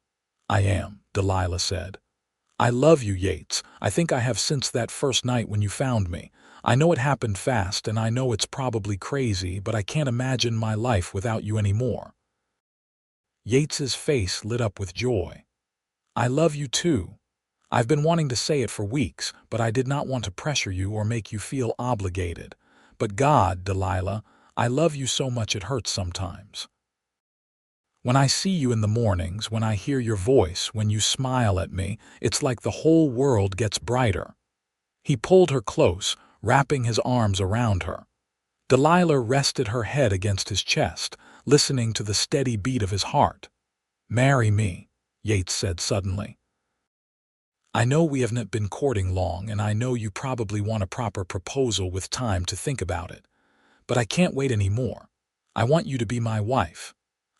A: "I am," Delilah said. "I love you, Yates. I think I have since that first night when you found me. I know it happened fast, and I know it's probably crazy, but I can't imagine my life without you anymore." Yates's face lit up with joy. "I love you too. I've been wanting to say it for weeks, but I did not want to pressure you or make you feel obligated. But God, Delilah, I love you so much it hurts sometimes. When I see you in the mornings, when I hear your voice, when you smile at me, it's like the whole world gets brighter." He pulled her close, wrapping his arms around her. Delilah rested her head against his chest, listening to the steady beat of his heart. "Marry me," Yates said suddenly. "I know we haven't been courting long, and I know you probably want a proper proposal with time to think about it. But I can't wait anymore. I want you to be my wife.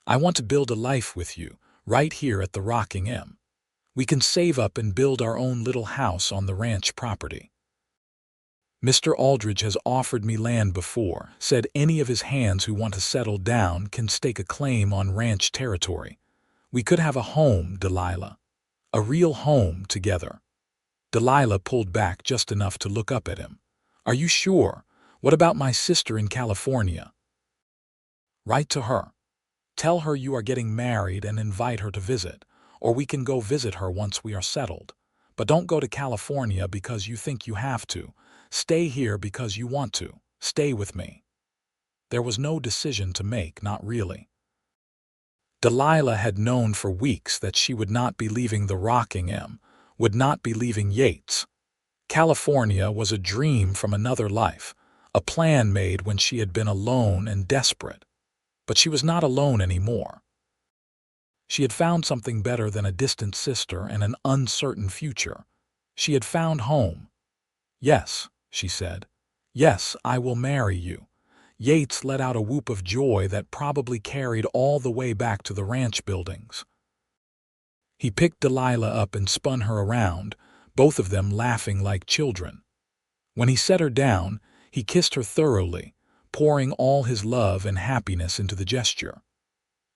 A: I want to build a life with you, right here at the Rocking M. We can save up and build our own little house on the ranch property. Mr. Aldridge has offered me land before, said any of his hands who want to settle down can stake a claim on ranch territory. We could have a home, Delilah. A real home together." Delilah pulled back just enough to look up at him. "Are you sure? What about my sister in California?" "Write to her. Tell her you are getting married and invite her to visit, or we can go visit her once we are settled. But don't go to California because you think you have to. Stay here because you want to. Stay with me." There was no decision to make, not really. Delilah had known for weeks that she would not be leaving the Rocking M, would not be leaving Yates. California was a dream from another life, a plan made when she had been alone and desperate. But she was not alone anymore. She had found something better than a distant sister and an uncertain future. She had found home. "Yes," she said. "Yes, I will marry you." Yates let out a whoop of joy that probably carried all the way back to the ranch buildings. He picked Delilah up and spun her around, both of them laughing like children. When he set her down, he kissed her thoroughly, pouring all his love and happiness into the gesture.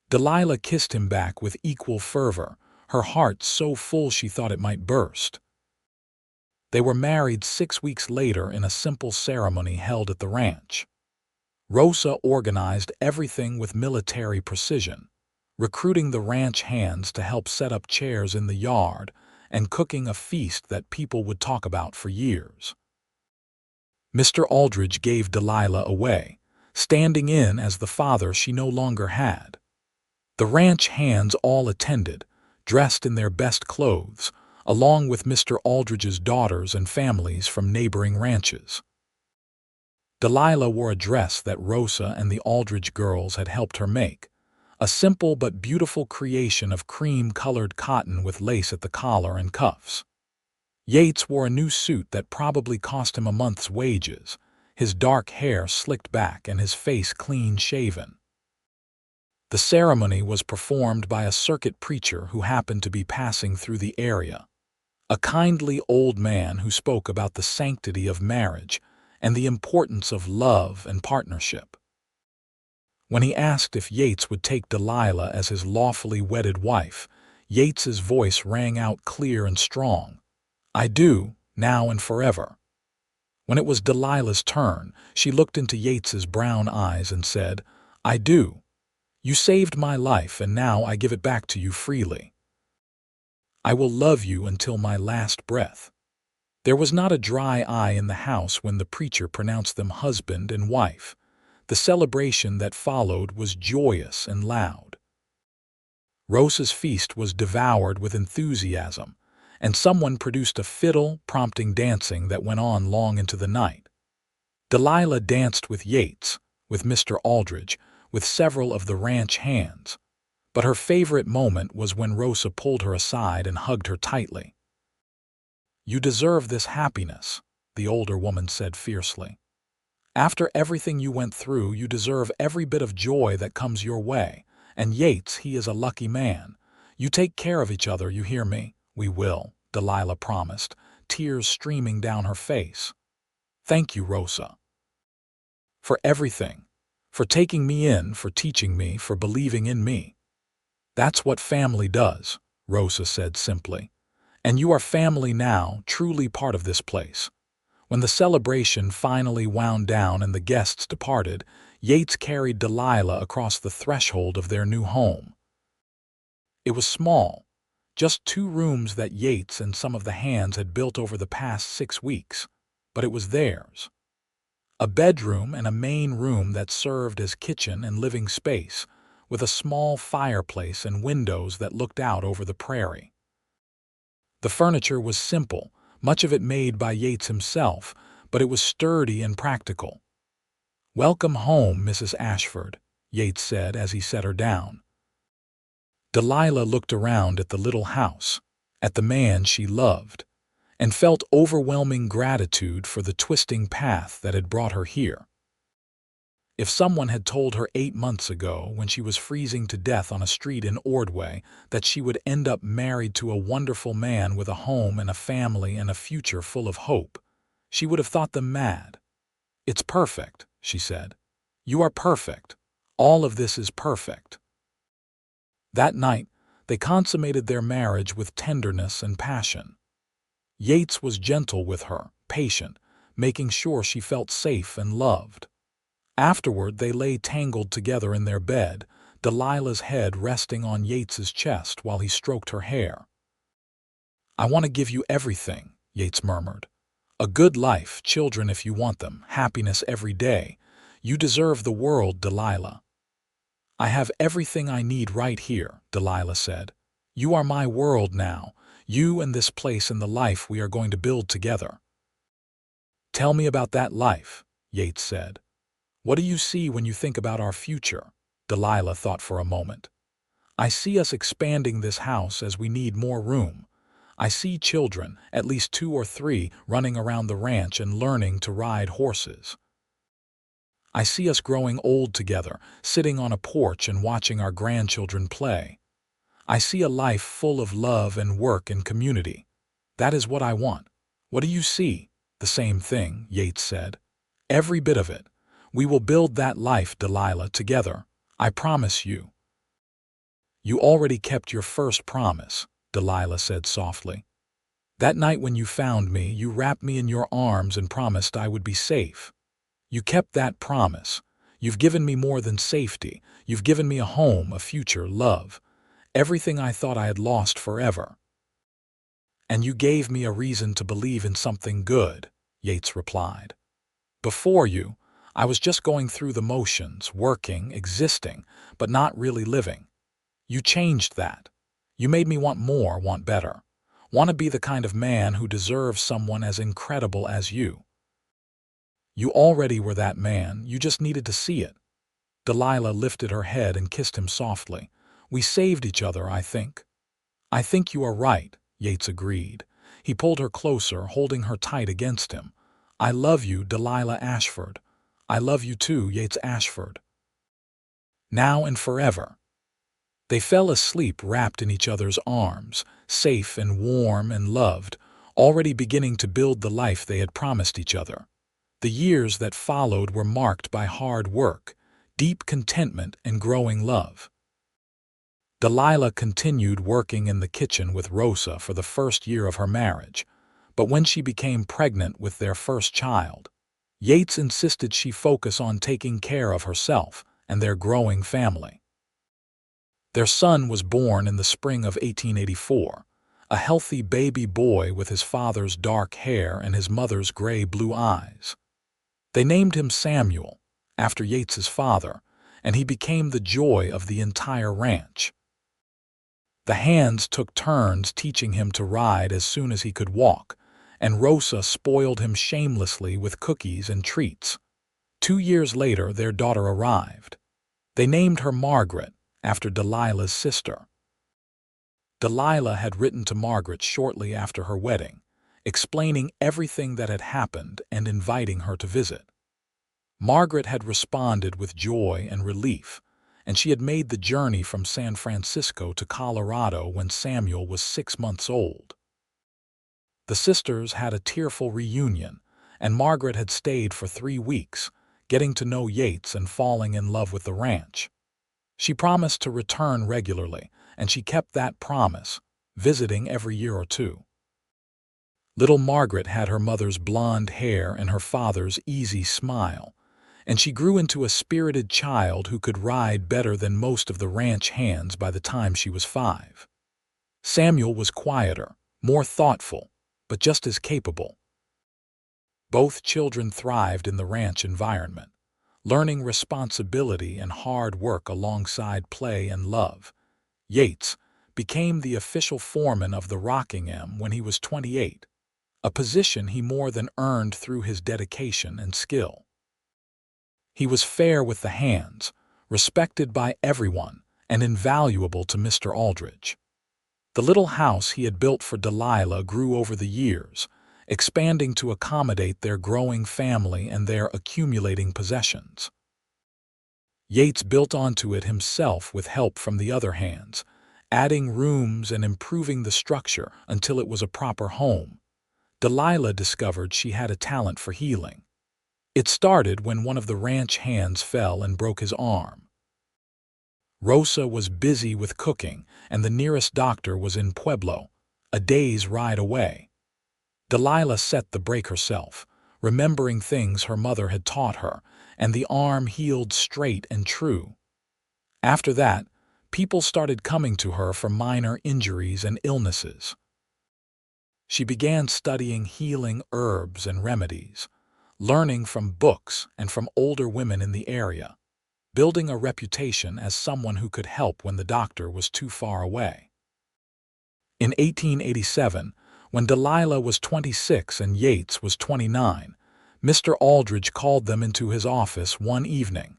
A: Delilah kissed him back with equal fervor, her heart so full she thought it might burst. They were married 6 weeks later in a simple ceremony held at the ranch. Rosa organized everything with military precision, recruiting the ranch hands to help set up chairs in the yard and cooking a feast that people would talk about for years. Mr. Aldridge gave Delilah away, standing in as the father she no longer had. The ranch hands all attended, dressed in their best clothes, along with Mr. Aldridge's daughters and families from neighboring ranches. Delilah wore a dress that Rosa and the Aldridge girls had helped her make, a simple but beautiful creation of cream-colored cotton with lace at the collar and cuffs. Yates wore a new suit that probably cost him a month's wages, his dark hair slicked back and his face clean-shaven. The ceremony was performed by a circuit preacher who happened to be passing through the area, a kindly old man who spoke about the sanctity of marriage and the importance of love and partnership. When he asked if Yates would take Delilah as his lawfully wedded wife, Yates's voice rang out clear and strong. "I do, now and forever." When it was Delilah's turn, she looked into Yates's brown eyes and said, "I do. You saved my life, and now I give it back to you freely. I will love you until my last breath." There was not a dry eye in the house when the preacher pronounced them husband and wife. The celebration that followed was joyous and loud. Rosa's feast was devoured with enthusiasm, and someone produced a fiddle, prompting dancing that went on long into the night. Delilah danced with Yates, with Mr. Aldridge, with several of the ranch hands, but her favorite moment was when Rosa pulled her aside and hugged her tightly. "You deserve this happiness," the older woman said fiercely. "After everything you went through, you deserve every bit of joy that comes your way. And Yates, he is a lucky man. You take care of each other, you hear me?" "We will," Delilah promised, tears streaming down her face. "Thank you, Rosa, for everything, for taking me in, for teaching me, for believing in me." "That's what family does," Rosa said simply. "And you are family now, truly part of this place." When the celebration finally wound down and the guests departed, Yates carried Delilah across the threshold of their new home. It was small, just 2 rooms that Yates and some of the hands had built over the past 6 weeks, but it was theirs. A bedroom and a main room that served as kitchen and living space, with a small fireplace and windows that looked out over the prairie. The furniture was simple, much of it made by Yates himself, but it was sturdy and practical. "Welcome home, Mrs. Ashford," Yates said as he set her down. Delilah looked around at the little house, at the man she loved, and felt overwhelming gratitude for the twisting path that had brought her here. If someone had told her 8 months ago, when she was freezing to death on a street in Ordway, that she would end up married to a wonderful man with a home and a family and a future full of hope, she would have thought them mad. "It's perfect," she said. "You are perfect. All of this is perfect." That night, they consummated their marriage with tenderness and passion. Yates was gentle with her, patient, making sure she felt safe and loved. Afterward, they lay tangled together in their bed, Delilah's head resting on Yates's chest while he stroked her hair. "I want to give you everything," Yates murmured. "A good life, children if you want them, happiness every day. You deserve the world, Delilah." "I have everything I need right here," Delilah said. "You are my world now, you and this place and the life we are going to build together." "Tell me about that life," Yates said. "What do you see when you think about our future?" Delilah thought for a moment. "I see us expanding this house as we need more room. I see children, at least 2 or 3, running around the ranch and learning to ride horses. I see us growing old together, sitting on a porch and watching our grandchildren play. I see a life full of love and work and community. That is what I want." "What do you see?" "The same thing," Yates said. "Every bit of it. We will build that life, Delilah, together. I promise you." "You already kept your first promise," Delilah said softly. "That night when you found me, you wrapped me in your arms and promised I would be safe. You kept that promise. You've given me more than safety. You've given me a home, a future, love. Everything I thought I had lost forever." "And you gave me a reason to believe in something good," Yates replied. "Before you, I was just going through the motions, working, existing, but not really living. You changed that. You made me want more, want better. Want to be the kind of man who deserves someone as incredible as you. You already were that man, you just needed to see it." Delilah lifted her head and kissed him softly. "We saved each other, I think." "I think you are right," Yates agreed. He pulled her closer, holding her tight against him. "I love you, Delilah Ashford. I love you too, Yates Ashford. Now and forever." They fell asleep wrapped in each other's arms, safe and warm and loved, already beginning to build the life they had promised each other. The years that followed were marked by hard work, deep contentment, and growing love. Delilah continued working in the kitchen with Rosa for the first year of her marriage, but when she became pregnant with their first child, Yates insisted she focus on taking care of herself and their growing family. Their son was born in the spring of 1884, a healthy baby boy with his father's dark hair and his mother's gray-blue eyes. They named him Samuel, after Yates's father, and he became the joy of the entire ranch. The hands took turns teaching him to ride as soon as he could walk, and Rosa spoiled him shamelessly with cookies and treats. 2 years later, their daughter arrived. They named her Margaret, after Delilah's sister. Delilah had written to Margaret shortly after her wedding, explaining everything that had happened and inviting her to visit. Margaret had responded with joy and relief, and she had made the journey from San Francisco to Colorado when Samuel was 6 months old. The sisters had a tearful reunion, and Margaret had stayed for 3 weeks, getting to know Yates and falling in love with the ranch. She promised to return regularly, and she kept that promise, visiting every year or two. Little Margaret had her mother's blonde hair and her father's easy smile, and she grew into a spirited child who could ride better than most of the ranch hands by the time she was 5. Samuel was quieter, more thoughtful, but just as capable. Both children thrived in the ranch environment, learning responsibility and hard work alongside play and love. Yates became the official foreman of the Rockingham when he was 28, a position he more than earned through his dedication and skill. He was fair with the hands, respected by everyone, and invaluable to Mr. Aldridge. The little house he had built for Delilah grew over the years, expanding to accommodate their growing family and their accumulating possessions. Yates built onto it himself with help from the other hands, adding rooms and improving the structure until it was a proper home. Delilah discovered she had a talent for healing. It started when one of the ranch hands fell and broke his arm. Rosa was busy with cooking, and the nearest doctor was in Pueblo, a day's ride away. Delilah set the break herself, remembering things her mother had taught her, and the arm healed straight and true. After that, people started coming to her for minor injuries and illnesses. She began studying healing herbs and remedies, learning from books and from older women in the area, building a reputation as someone who could help when the doctor was too far away. In 1887, when Delilah was 26 and Yates was 29, Mr. Aldridge called them into his office one evening.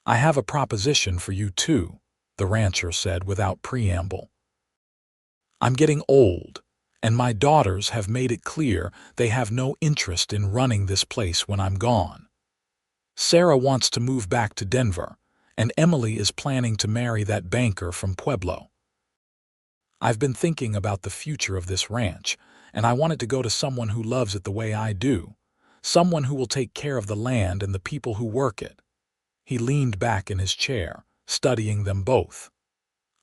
A: "I have a proposition for you too," the rancher said without preamble. "I'm getting old, and my daughters have made it clear they have no interest in running this place when I'm gone. Sarah wants to move back to Denver, and Emily is planning to marry that banker from Pueblo. I've been thinking about the future of this ranch, and I wanted to go to someone who loves it the way I do, someone who will take care of the land and the people who work it." He leaned back in his chair, studying them both.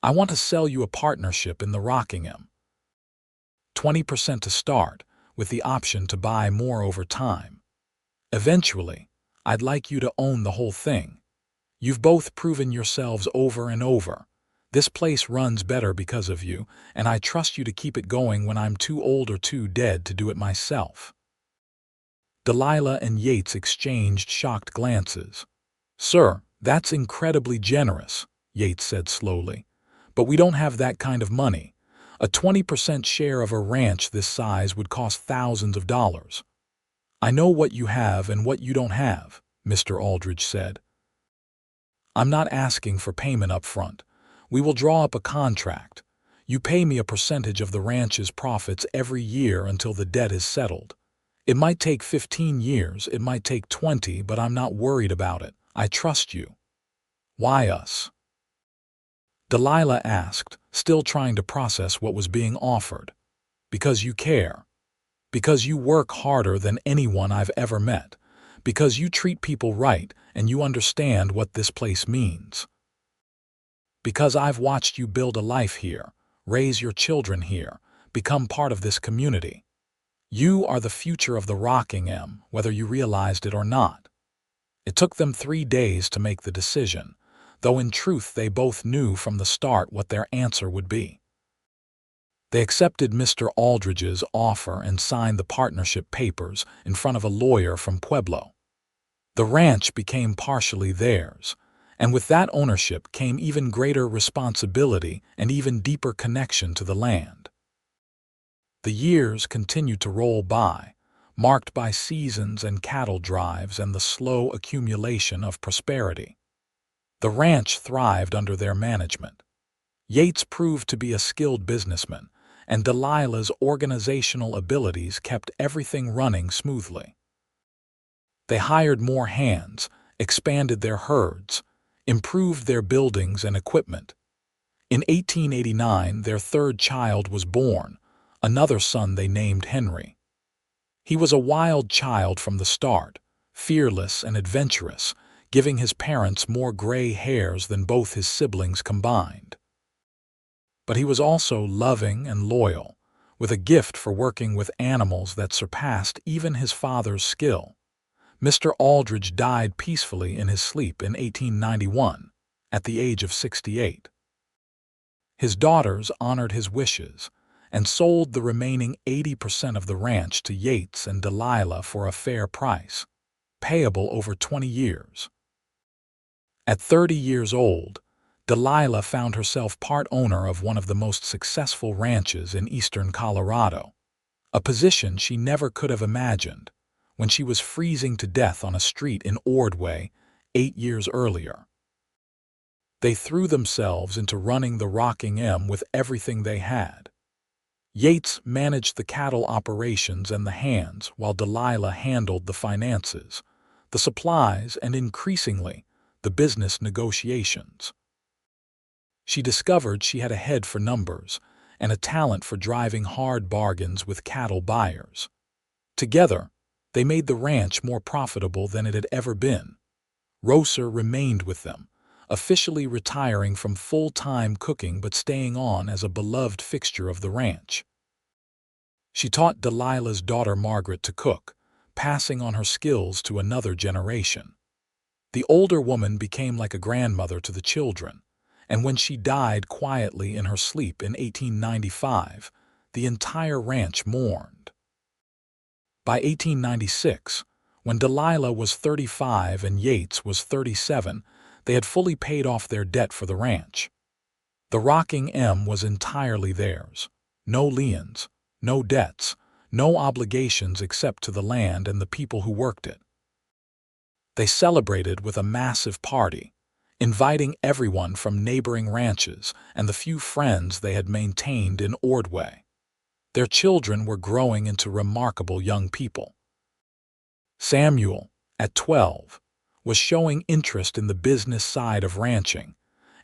A: "I want to sell you a partnership in the Rockingham. 20% to start, with the option to buy more over time. Eventually, I'd like you to own the whole thing. You've both proven yourselves over and over. This place runs better because of you, and I trust you to keep it going when I'm too old or too dead to do it myself." Delilah and Yates exchanged shocked glances. "Sir, that's incredibly generous," Yates said slowly. "But we don't have that kind of money. A 20% share of a ranch this size would cost thousands of dollars." "I know what you have and what you don't have," Mr. Aldridge said. "I'm not asking for payment up front. We will draw up a contract. You pay me a percentage of the ranch's profits every year until the debt is settled. It might take 15 years, it might take 20, but I'm not worried about it. I trust you." "Why us?" Delilah asked, still trying to process what was being offered. "Because you care. Because you work harder than anyone I've ever met. Because you treat people right and you understand what this place means. Because I've watched you build a life here, raise your children here, become part of this community. You are the future of the Rockingham, whether you realized it or not." It took them 3 days to make the decision, though in truth they both knew from the start what their answer would be. They accepted Mr. Aldridge's offer and signed the partnership papers in front of a lawyer from Pueblo. The ranch became partially theirs, and with that ownership came even greater responsibility and even deeper connection to the land. The years continued to roll by, marked by seasons and cattle drives and the slow accumulation of prosperity. The ranch thrived under their management. Yates proved to be a skilled businessman, and Delilah's organizational abilities kept everything running smoothly. They hired more hands, expanded their herds, improved their buildings and equipment. In 1889, their third child was born, another son they named Henry. He was a wild child from the start, fearless and adventurous, giving his parents more gray hairs than both his siblings combined. But he was also loving and loyal, with a gift for working with animals that surpassed even his father's skill. Mr. Aldridge died peacefully in his sleep in 1891, at the age of 68. His daughters honored his wishes and sold the remaining 80% of the ranch to Yates and Delilah for a fair price, payable over 20 years. At 30 years old, Delilah found herself part owner of one of the most successful ranches in eastern Colorado, a position she never could have imagined when she was freezing to death on a street in Ordway 8 years earlier. They threw themselves into running the Rocking M with everything they had. Yates managed the cattle operations and the hands, while Delilah handled the finances, the supplies, and increasingly, the business negotiations. She discovered she had a head for numbers and a talent for driving hard bargains with cattle buyers. Together, they made the ranch more profitable than it had ever been. Rosser remained with them, officially retiring from full-time cooking but staying on as a beloved fixture of the ranch. She taught Delilah's daughter Margaret to cook, passing on her skills to another generation. The older woman became like a grandmother to the children, and when she died quietly in her sleep in 1895, the entire ranch mourned. By 1896, when Delilah was 35 and Yates was 37, they had fully paid off their debt for the ranch. The Rocking M was entirely theirs. No liens, no debts, no obligations except to the land and the people who worked it. They celebrated with a massive party, inviting everyone from neighboring ranches and the few friends they had maintained in Ordway. Their children were growing into remarkable young people. Samuel, at 12, was showing interest in the business side of ranching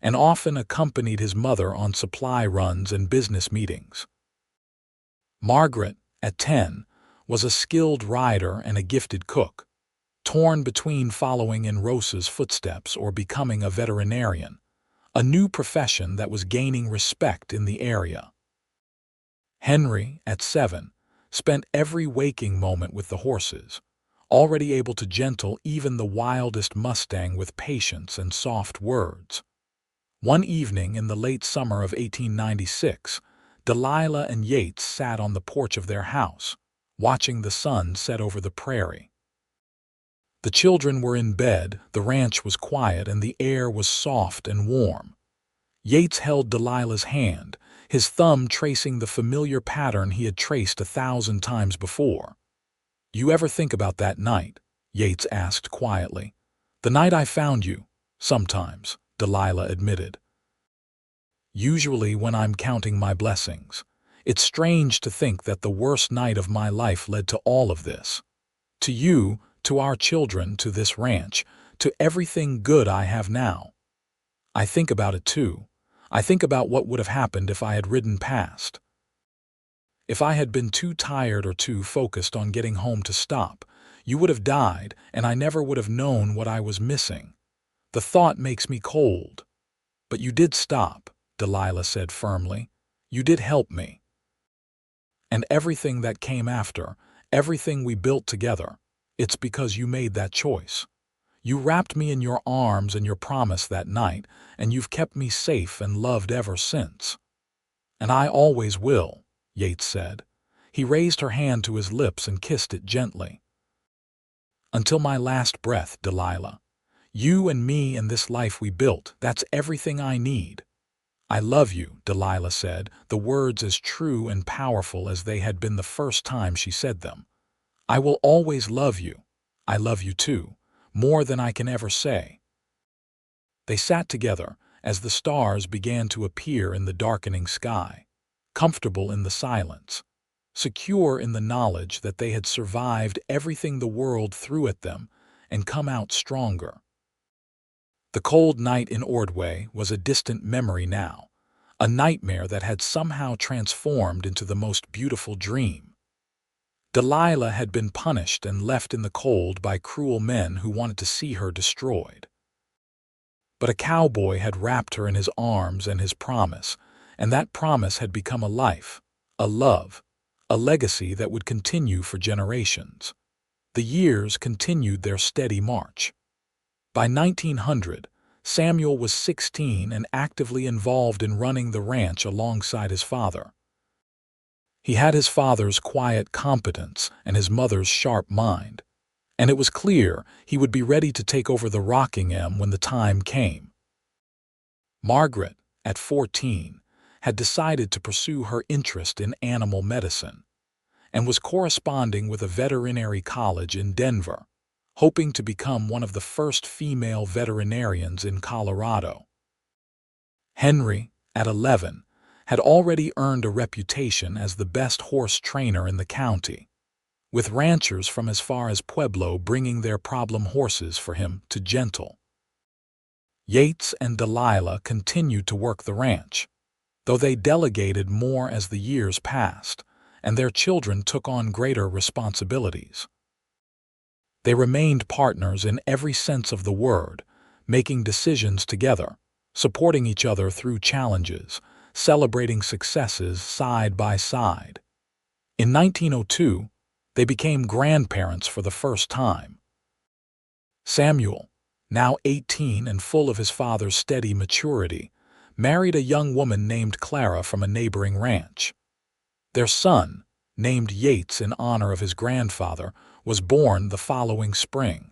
A: and often accompanied his mother on supply runs and business meetings. Margaret, at 10, was a skilled rider and a gifted cook, torn between following in Rosa's footsteps or becoming a veterinarian, a new profession that was gaining respect in the area. Henry, at 7, spent every waking moment with the horses, already able to gentle even the wildest Mustang with patience and soft words. One evening in the late summer of 1896, Delilah and Yates sat on the porch of their house, watching the sun set over the prairie. The children were in bed, the ranch was quiet, and the air was soft and warm. Yates held Delilah's hand, his thumb tracing the familiar pattern he had traced 1,000 times before. "You ever think about that night?" Yates asked quietly. "The night I found you." "Sometimes," Delilah admitted. "Usually when I'm counting my blessings. It's strange to think that the worst night of my life led to all of this. To you, to our children, to this ranch, to everything good I have now. I think about it too. I think about what would have happened if I had ridden past. If I had been too tired or too focused on getting home to stop, you would have died and I never would have known what I was missing. The thought makes me cold. But you did stop," Delilah said firmly. "You did help me. And everything that came after, everything we built together, it's because you made that choice. You wrapped me in your arms and your promise that night, and you've kept me safe and loved ever since." "And I always will," Yates said. He raised her hand to his lips and kissed it gently. Until my last breath, Delilah. You and me and this life we built, that's everything I need. I love you, Delilah said, the words as true and powerful as they had been the first time she said them. I will always love you. I love you too, more than I can ever say. They sat together as the stars began to appear in the darkening sky, comfortable in the silence, secure in the knowledge that they had survived everything the world threw at them and come out stronger. The cold night in Ordway was a distant memory now, a nightmare that had somehow transformed into the most beautiful dream. Delilah had been punished and left in the cold by cruel men who wanted to see her destroyed. But a cowboy had wrapped her in his arms and his promise, and that promise had become a life, a love, a legacy that would continue for generations. The years continued their steady march. By 1900, Samuel was 16 and actively involved in running the ranch alongside his father. He had his father's quiet competence and his mother's sharp mind, and it was clear he would be ready to take over the Rockingham when the time came. Margaret, at 14, had decided to pursue her interest in animal medicine and was corresponding with a veterinary college in Denver, hoping to become one of the first female veterinarians in Colorado. Henry, at 11, had already earned a reputation as the best horse trainer in the county, with ranchers from as far as Pueblo bringing their problem horses for him to gentle. Yates and Delilah continued to work the ranch, though they delegated more as the years passed, and their children took on greater responsibilities. They remained partners in every sense of the word, making decisions together, supporting each other through challenges, celebrating successes side by side. In 1902, they became grandparents for the first time. Samuel, now 18 and full of his father's steady maturity, married a young woman named Clara from a neighboring ranch. Their son, named Yates in honor of his grandfather, was born the following spring.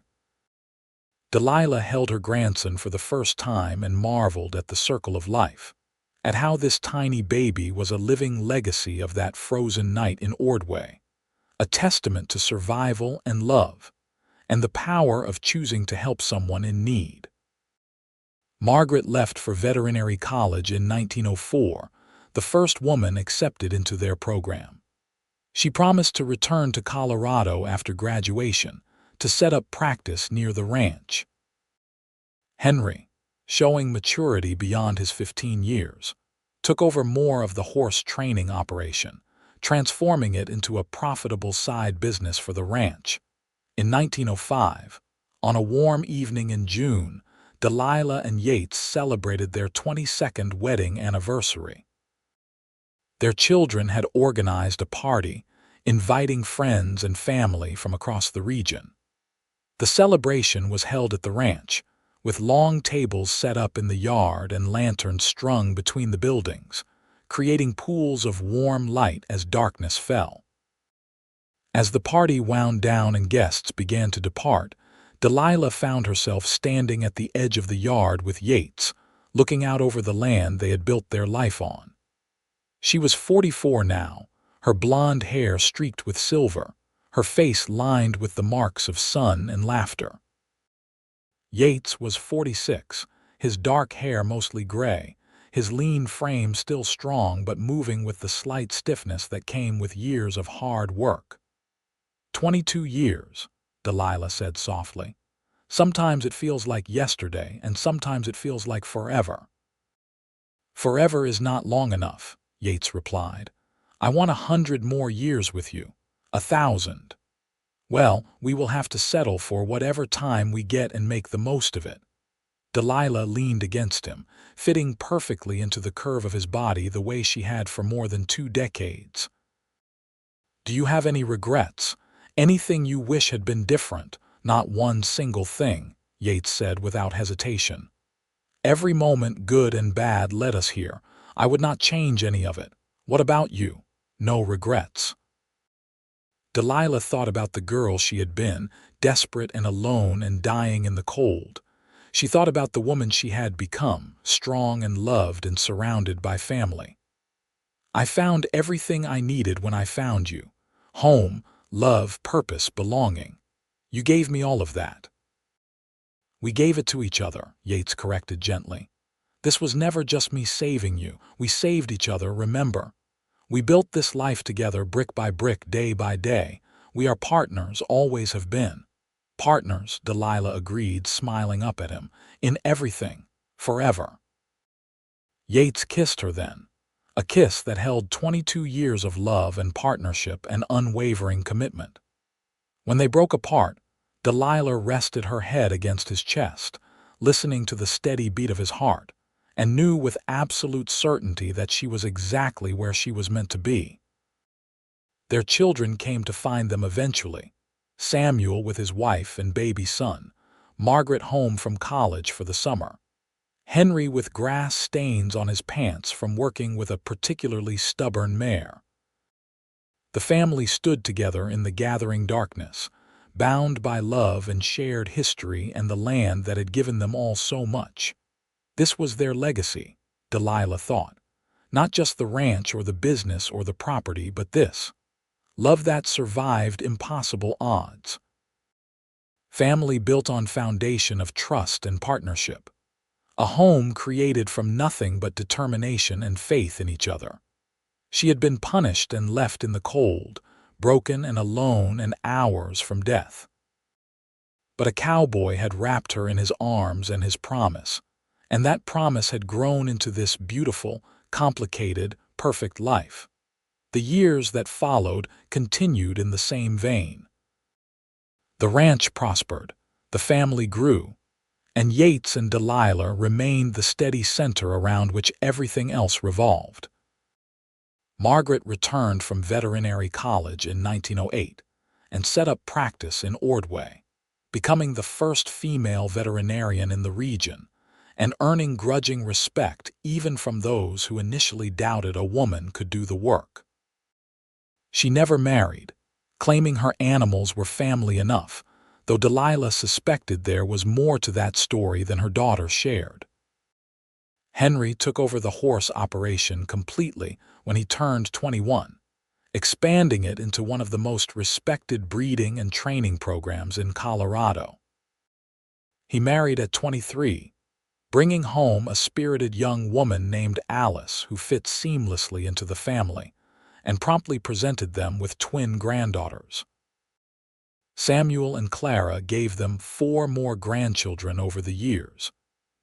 A: Delilah held her grandson for the first time and marveled at the circle of life, at how this tiny baby was a living legacy of that frozen night in Ordway, a testament to survival and love, and the power of choosing to help someone in need. Margaret left for veterinary college in 1904, the first woman accepted into their program. She promised to return to Colorado after graduation to set up practice near the ranch. Henry, showing maturity beyond his 15 years, took over more of the horse training operation, transforming it into a profitable side business for the ranch. In 1905, on a warm evening in June, Delilah and Yates celebrated their 22nd wedding anniversary. Their children had organized a party, inviting friends and family from across the region. The celebration was held at the ranch, with long tables set up in the yard and lanterns strung between the buildings, creating pools of warm light as darkness fell. As the party wound down and guests began to depart, Delilah found herself standing at the edge of the yard with Yates, looking out over the land they had built their life on. She was 44 now, her blonde hair streaked with silver, her face lined with the marks of sun and laughter. Yates was 46, his dark hair mostly gray, his lean frame still strong but moving with the slight stiffness that came with years of hard work. 22 years, Delilah said softly. Sometimes it feels like yesterday, and sometimes it feels like forever. Forever is not long enough, Yates replied. I want 100 more years with you, 1,000. Well, we will have to settle for whatever time we get and make the most of it. Delilah leaned against him, fitting perfectly into the curve of his body the way she had for more than 2 decades. Do you have any regrets? Anything you wish had been different? Not one single thing, Yates said without hesitation. Every moment, good and bad, led us here. I would not change any of it. What about you? No regrets. Delilah thought about the girl she had been, desperate and alone and dying in the cold. She thought about the woman she had become, strong and loved and surrounded by family. "I found everything I needed when I found you. Home, love, purpose, belonging. You gave me all of that." "We gave it to each other," Yates corrected gently. "This was never just me saving you. We saved each other, remember? We built this life together brick by brick, day by day. We are partners, always have been." "Partners," Delilah agreed, smiling up at him. "In everything. Forever." Yates kissed her then. A kiss that held 22 years of love and partnership and unwavering commitment. When they broke apart, Delilah rested her head against his chest, listening to the steady beat of his heart, and knew with absolute certainty that she was exactly where she was meant to be. Their children came to find them eventually. Samuel with his wife and baby son, Margaret home from college for the summer, Henry with grass stains on his pants from working with a particularly stubborn mare. The family stood together in the gathering darkness, bound by love and shared history and the land that had given them all so much. This was their legacy, Delilah thought. Not just the ranch or the business or the property, but this. Love that survived impossible odds. Family built on foundation of trust and partnership. A home created from nothing but determination and faith in each other. She had been punished and left in the cold, broken and alone and hours from death. But a cowboy had wrapped her in his arms and his promise, and that promise had grown into this beautiful, complicated, perfect life. The years that followed continued in the same vein. The ranch prospered, the family grew, and Yates and Delilah remained the steady center around which everything else revolved. Margaret returned from veterinary college in 1908 and set up practice in Ordway, becoming the first female veterinarian in the region and earning grudging respect even from those who initially doubted a woman could do the work. She never married, claiming her animals were family enough, though Delilah suspected there was more to that story than her daughter shared. Henry took over the horse operation completely when he turned 21, expanding it into one of the most respected breeding and training programs in Colorado. He married at 23, bringing home a spirited young woman named Alice who fit seamlessly into the family, and promptly presented them with twin granddaughters. Samuel and Clara gave them 4 more grandchildren over the years,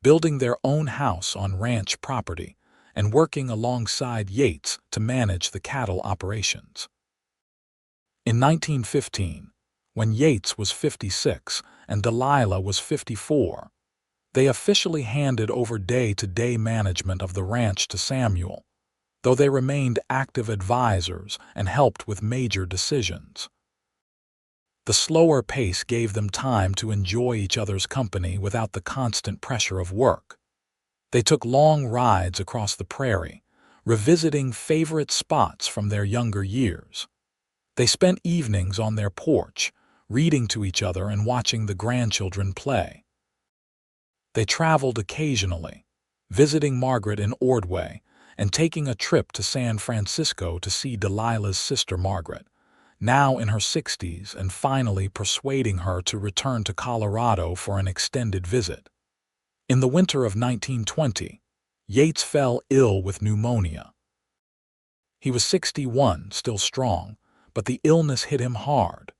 A: building their own house on ranch property and working alongside Yates to manage the cattle operations. In 1915, when Yates was 56 and Delilah was 54, they officially handed over day-to-day management of the ranch to Samuel, though they remained active advisors and helped with major decisions. The slower pace gave them time to enjoy each other's company without the constant pressure of work. They took long rides across the prairie, revisiting favorite spots from their younger years. They spent evenings on their porch, reading to each other and watching the grandchildren play. They traveled occasionally, visiting Margaret in Ordway and taking a trip to San Francisco to see Delilah's sister Margaret, now in her 60s, and finally persuading her to return to Colorado for an extended visit. In the winter of 1920, Yates fell ill with pneumonia. He was 61, still strong, but the illness hit him hard.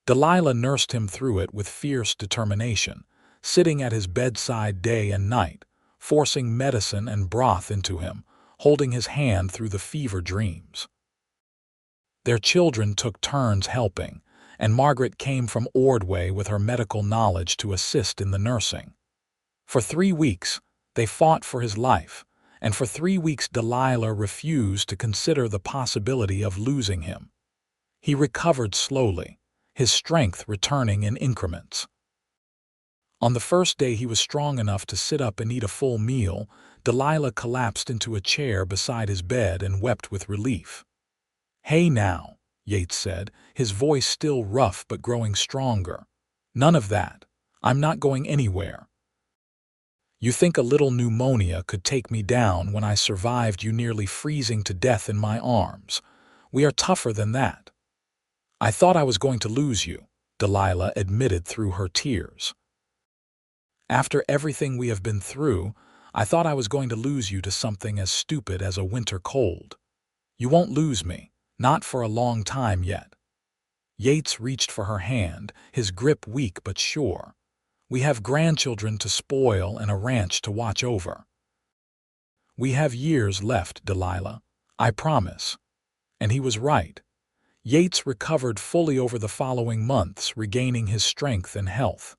A: Delilah nursed him through it with fierce determination, sitting at his bedside day and night, forcing medicine and broth into him, holding his hand through the fever dreams. Their children took turns helping, and Margaret came from Ordway with her medical knowledge to assist in the nursing. For 3 weeks, they fought for his life, and for 3 weeks Delilah refused to consider the possibility of losing him. He recovered slowly, his strength returning in increments. On the first day he was strong enough to sit up and eat a full meal, Delilah collapsed into a chair beside his bed and wept with relief. "Hey now," Yates said, his voice still rough but growing stronger. None of that. I'm not going anywhere. You think a little pneumonia could take me down when I survived you nearly freezing to death in my arms. We are tougher than that. I thought I was going to lose you, Delilah admitted through her tears. After everything we have been through, I thought I was going to lose you to something as stupid as a winter cold. You won't lose me, not for a long time yet. Yates reached for her hand, his grip weak but sure. We have grandchildren to spoil and a ranch to watch over. We have years left, Delilah. I promise. And he was right. Yates recovered fully over the following months, regaining his strength and health.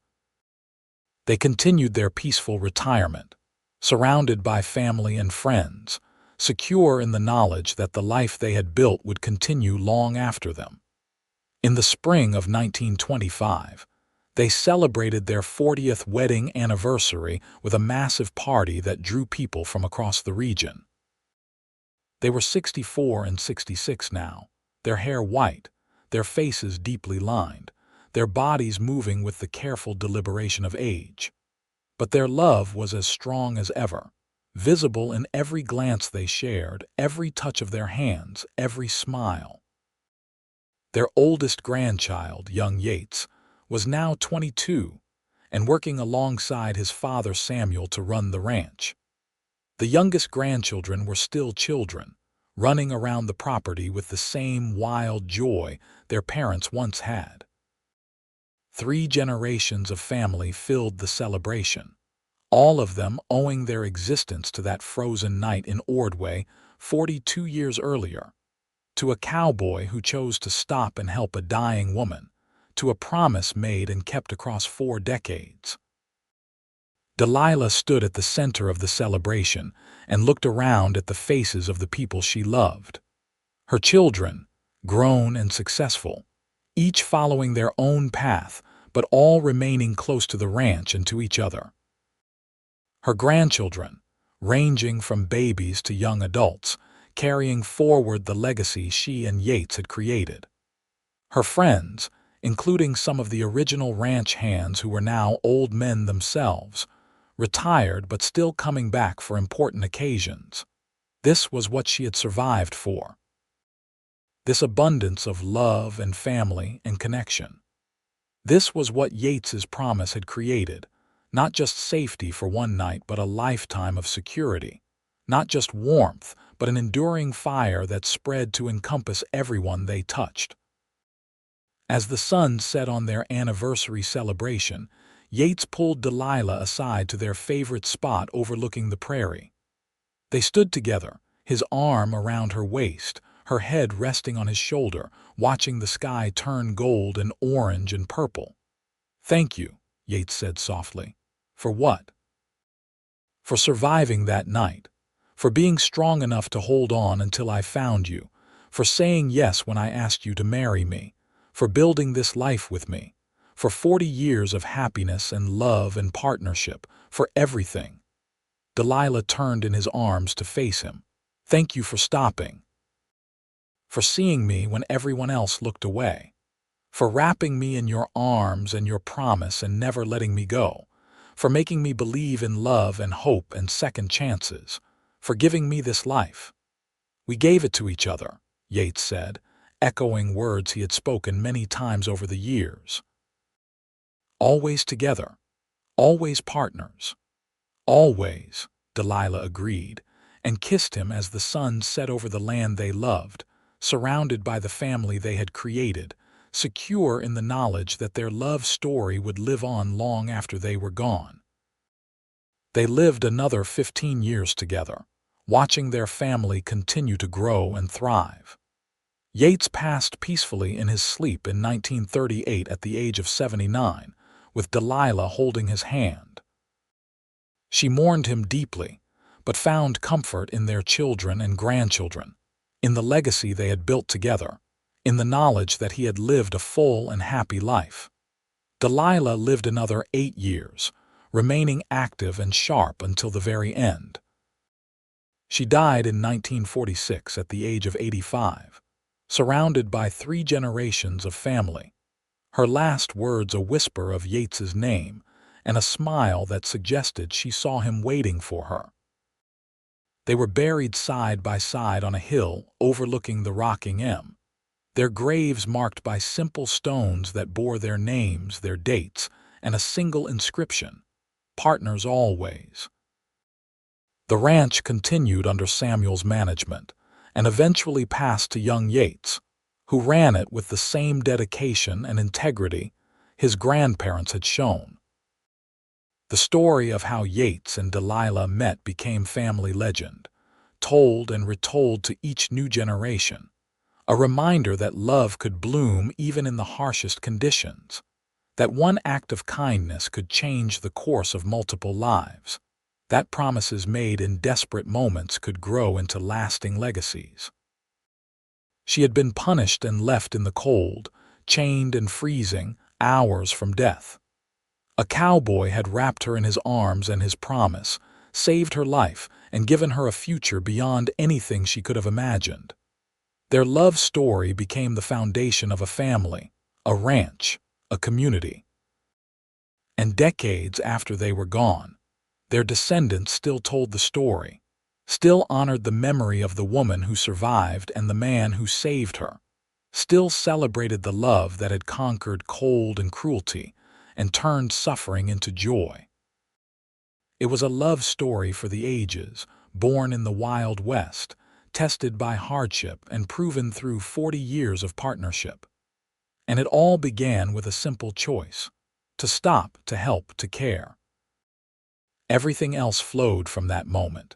A: They continued their peaceful retirement, surrounded by family and friends, secure in the knowledge that the life they had built would continue long after them. In the spring of 1925, they celebrated their 40th wedding anniversary with a massive party that drew people from across the region. They were 64 and 66 now, their hair white, their faces deeply lined, their bodies moving with the careful deliberation of age. But their love was as strong as ever, visible in every glance they shared, every touch of their hands, every smile. Their oldest grandchild, young Yates, was now 22 and working alongside his father Samuel to run the ranch. The youngest grandchildren were still children, running around the property with the same wild joy their parents once had. 3 generations of family filled the celebration, all of them owing their existence to that frozen night in Ordway 42 years earlier, to a cowboy who chose to stop and help a dying woman, to a promise made and kept across 4 decades. Delilah stood at the center of the celebration and looked around at the faces of the people she loved. Her children, grown and successful, each following their own path, but all remaining close to the ranch and to each other. Her grandchildren, ranging from babies to young adults, carrying forward the legacy she and Yates had created. Her friends, including some of the original ranch hands who were now old men themselves, retired but still coming back for important occasions. This was what she had survived for. This abundance of love and family and connection. This was what Yates's promise had created, not just safety for one night but a lifetime of security, not just warmth but an enduring fire that spread to encompass everyone they touched. As the sun set on their anniversary celebration, Yates pulled Delilah aside to their favorite spot overlooking the prairie. They stood together, his arm around her waist, her head resting on his shoulder, watching the sky turn gold and orange and purple. "Thank you," Yates said softly. "For what?" "For surviving that night, for being strong enough to hold on until I found you, for saying yes when I asked you to marry me, for building this life with me, for 40 years of happiness and love and partnership, for everything." Delilah turned in his arms to face him. "Thank you for stopping. For seeing me when everyone else looked away. For wrapping me in your arms and your promise and never letting me go. For making me believe in love and hope and second chances. For giving me this life." "We gave it to each other," Yates said, echoing words he had spoken many times over the years. "Always together. Always partners." "Always," Delilah agreed, and kissed him as the sun set over the land they loved, surrounded by the family they had created, secure in the knowledge that their love story would live on long after they were gone. They lived another 15 years together, watching their family continue to grow and thrive. Yates passed peacefully in his sleep in 1938 at the age of 79, with Delilah holding his hand. She mourned him deeply, but found comfort in their children and grandchildren, in the legacy they had built together, in the knowledge that he had lived a full and happy life. Delilah lived another 8 years, remaining active and sharp until the very end. She died in 1946 at the age of 85, surrounded by 3 generations of family. her last words a whisper of Yates's name and a smile that suggested she saw him waiting for her. They were buried side by side on a hill overlooking the rocking M, their graves marked by simple stones that bore their names, their dates, and a single inscription: partners always. The ranch continued under Samuel's management and eventually passed to young Yates, who ran it with the same dedication and integrity his grandparents had shown. The story of how Yates and Delilah met became family legend, told and retold to each new generation, a reminder that love could bloom even in the harshest conditions, that one act of kindness could change the course of multiple lives, that promises made in desperate moments could grow into lasting legacies. She had been punished and left in the cold, chained and freezing, hours from death. A cowboy had wrapped her in his arms, and his promise saved her life and given her a future beyond anything she could have imagined. Their love story became the foundation of a family, a ranch, a community. And decades after they were gone, their descendants still told the story, still honored the memory of the woman who survived and the man who saved her, still celebrated the love that had conquered cold and cruelty and turned suffering into joy. It was a love story for the ages, born in the Wild West, tested by hardship and proven through 40 years of partnership. And it all began with a simple choice: to stop, to help, to care. Everything else flowed from that moment,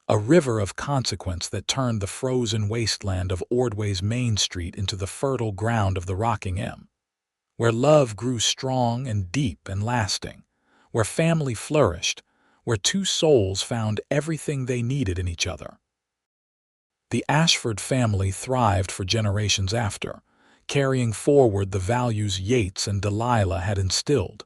A: a river of consequence that turned the frozen wasteland of Ordway's Main Street into the fertile ground of the rocking M, where love grew strong and deep and lasting, where family flourished, where two souls found everything they needed in each other. The Ashford family thrived for generations after, carrying forward the values Yates and Delilah had instilled: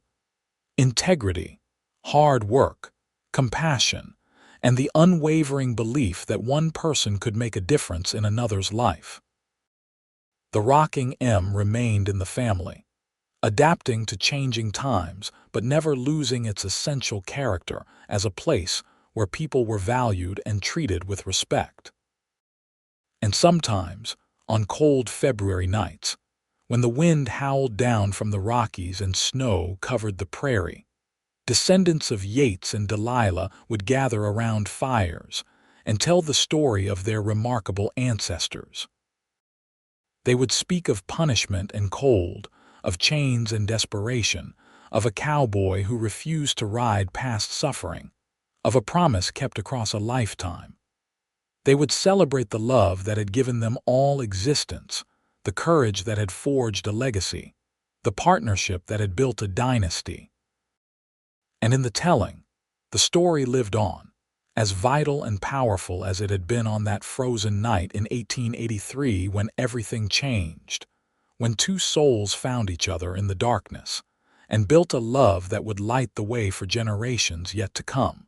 A: integrity, hard work, compassion, and the unwavering belief that one person could make a difference in another's life. The rocking M remained in the family, adapting to changing times but never losing its essential character as a place where people were valued and treated with respect. And sometimes, on cold February nights, when the wind howled down from the Rockies and snow covered the prairie, descendants of Yates and Delilah would gather around fires and tell the story of their remarkable ancestors. They would speak of punishment and cold, of chains and desperation, of a cowboy who refused to ride past suffering, of a promise kept across a lifetime. They would celebrate the love that had given them all existence, the courage that had forged a legacy, the partnership that had built a dynasty. And in the telling, the story lived on, as vital and powerful as it had been on that frozen night in 1883 when everything changed, when two souls found each other in the darkness and built a love that would light the way for generations yet to come.